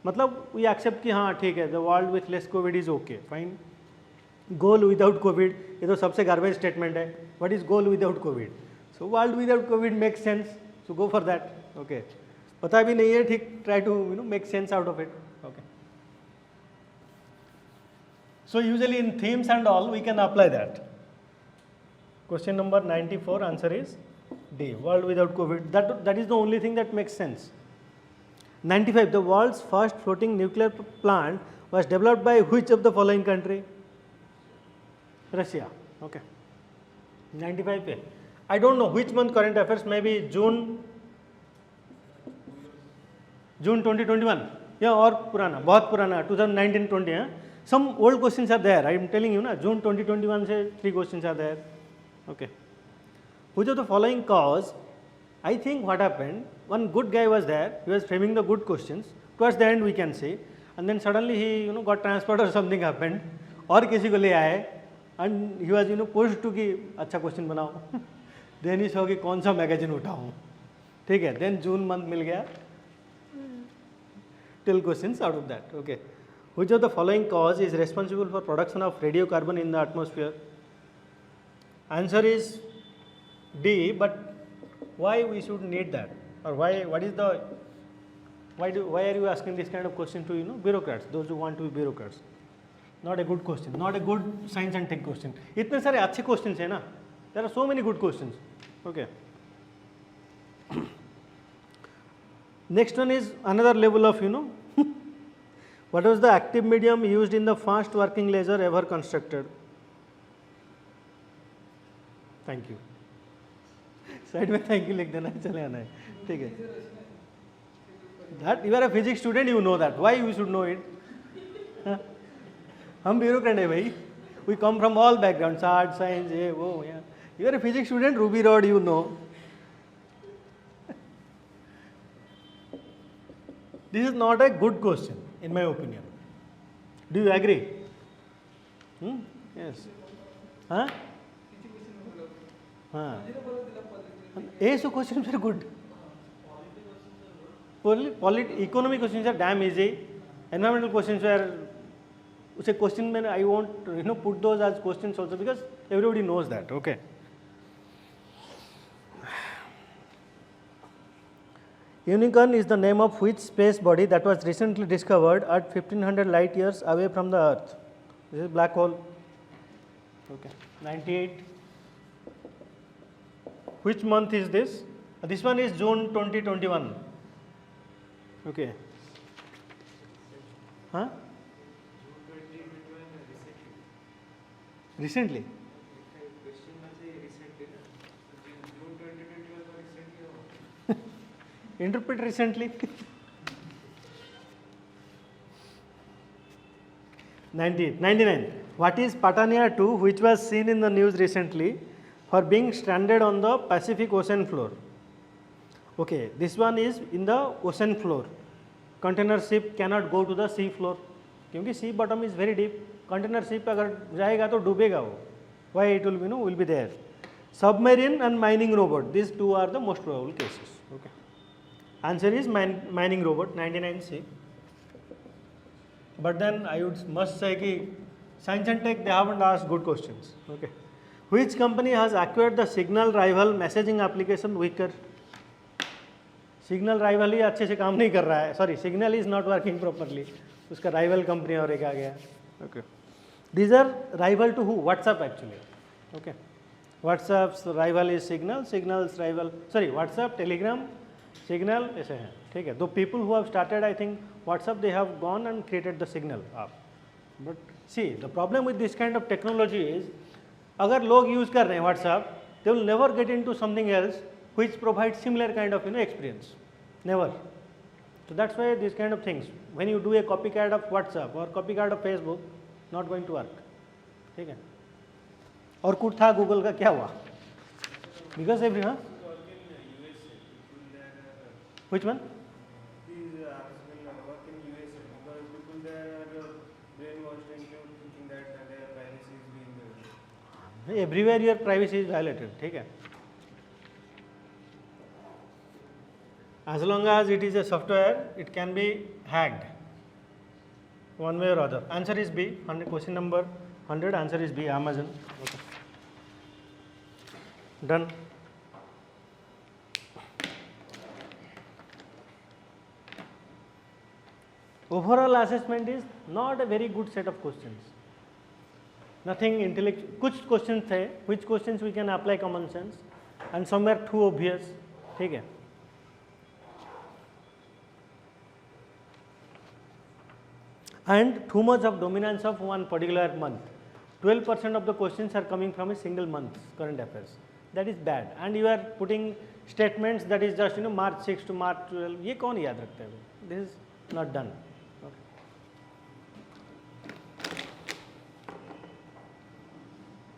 मतलब we accept कि हाँ ठीक है, the world with less COVID is okay, fine. Goal without COVID, ये तो सबसे garbage statement है. What is goal without COVID? So world without COVID makes sense. So go for that. Okay. पता भी नहीं है ठीक. Try to make sense out of it. Okay. So usually in themes and all we can apply that. Question number 94 answer is D. World without COVID. That is the only thing that makes sense. 95. The world's first floating nuclear plant was developed by which of the following country? Russia. Okay. 95 पे. I don't know which month current affairs, maybe June 2021 या और पुराना, बहुत पुराना 2019-20 है. Some old questions are there. I am telling you ना, June 2021 से 3 questions are there. Okay. Which of the following cause? I think what happened, one good guy was there, he was framing the good questions, towards the end we can say, and then suddenly he got transferred or something happened, और किसी को ले आए, and he was pushed to कि अच्छा question बनाओ. Then he saw कि कौन सा magazine उठाऊँ, ठीक है, then June month मिल गया, 12 questions out of that. Okay. Which of the following cause is responsible for production of radiocarbon in the atmosphere? Answer is D, but why we should need that, or why are you asking this kind of question to bureaucrats, those who want to be bureaucrats? Not a good question, not a good science and tech question. इतने सारे अच्छे questions है ना, there are so many good questions. Okay. Next one is another level of what was the active medium used in the first working laser ever constructed? Thank you. Side में thank you लिख देना, चले आना है, ठीक है. That you are a physics student, you know that, why you should know it. हम bureaucrat है भाई, we come from all background, art science ये वो. You are a physics student, ruby rod you know. This is not a good question in my opinion. Do you agree? Yes. हाँ हाँ, so questions are good. Economic questions are damn easy. Environmental questions are, उसे question में I won't put those as questions also because everybody knows that. Okay. Unicorn is the name of which space body that was recently discovered at 1500 light years away from the Earth? This is black hole. Okay. 98. Which month is this? This one is June 2021. Okay. Huh? Recently? Interpret recently. 99. What is Patania 2, which was seen in the news recently for being stranded on the Pacific Ocean floor? Okay, this one is in the ocean floor. Container ship cannot go to the sea floor क्योंकि sea bottom is very deep. Container ship अगर जाएगा तो डूबेगा वो. Why it will be there. Submarine and mining robot. These two are the most probable cases. Okay. Answer is mining robot 99C. But then I must say कि science and tech they haven't asked good questions. Okay. Which company has acquired the Signal rival messaging application Wickr? Signal rival ही अच्छे से काम नहीं कर रहा है. Sorry, Signal is not working properly. उसका rival company और एक आ गया. Okay. These are rival to who? WhatsApp actually. Okay. WhatsApp's rival is Signal. Signal's rival, sorry, WhatsApp, Telegram, Signal ऐसे हैं. ठीक है. Though people who have started, I think WhatsApp, they have gone and created the Signal app. But see, the problem with this kind of technology is, अगर लोग use कर रहे हैं WhatsApp, they will never get into something else which provides similar kind of experience. Never. So that's why these kind of things, when you do a copycat of WhatsApp or copycat of Facebook, not going to work. ठीक है. और कुछ था Google का क्या हुआ? Because every which one? These apps will not work in USA because people there are brainwashed into thinking that their privacy is being everywhere your privacy is violated, ठीक है. As long as it is a software, it can be hacked one way or other. Answer is B. Question number 100. Answer is B. Amazon. Okay. Done. Overall assessment is not a very good set of questions. Nothing intellectual. कुछ questions थे, which questions we can apply common sense, and some are too obvious. ठीक है. And too much of dominance of one particular month. 12% of the questions are coming from a single month current affairs. That is bad. And you are putting statements that is just March 6 to March 12. ये कौन याद रखता है? This is not done. Okay.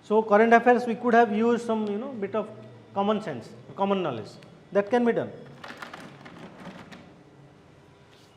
So current affairs we could have used some bit of common sense, common knowledge. That can be done.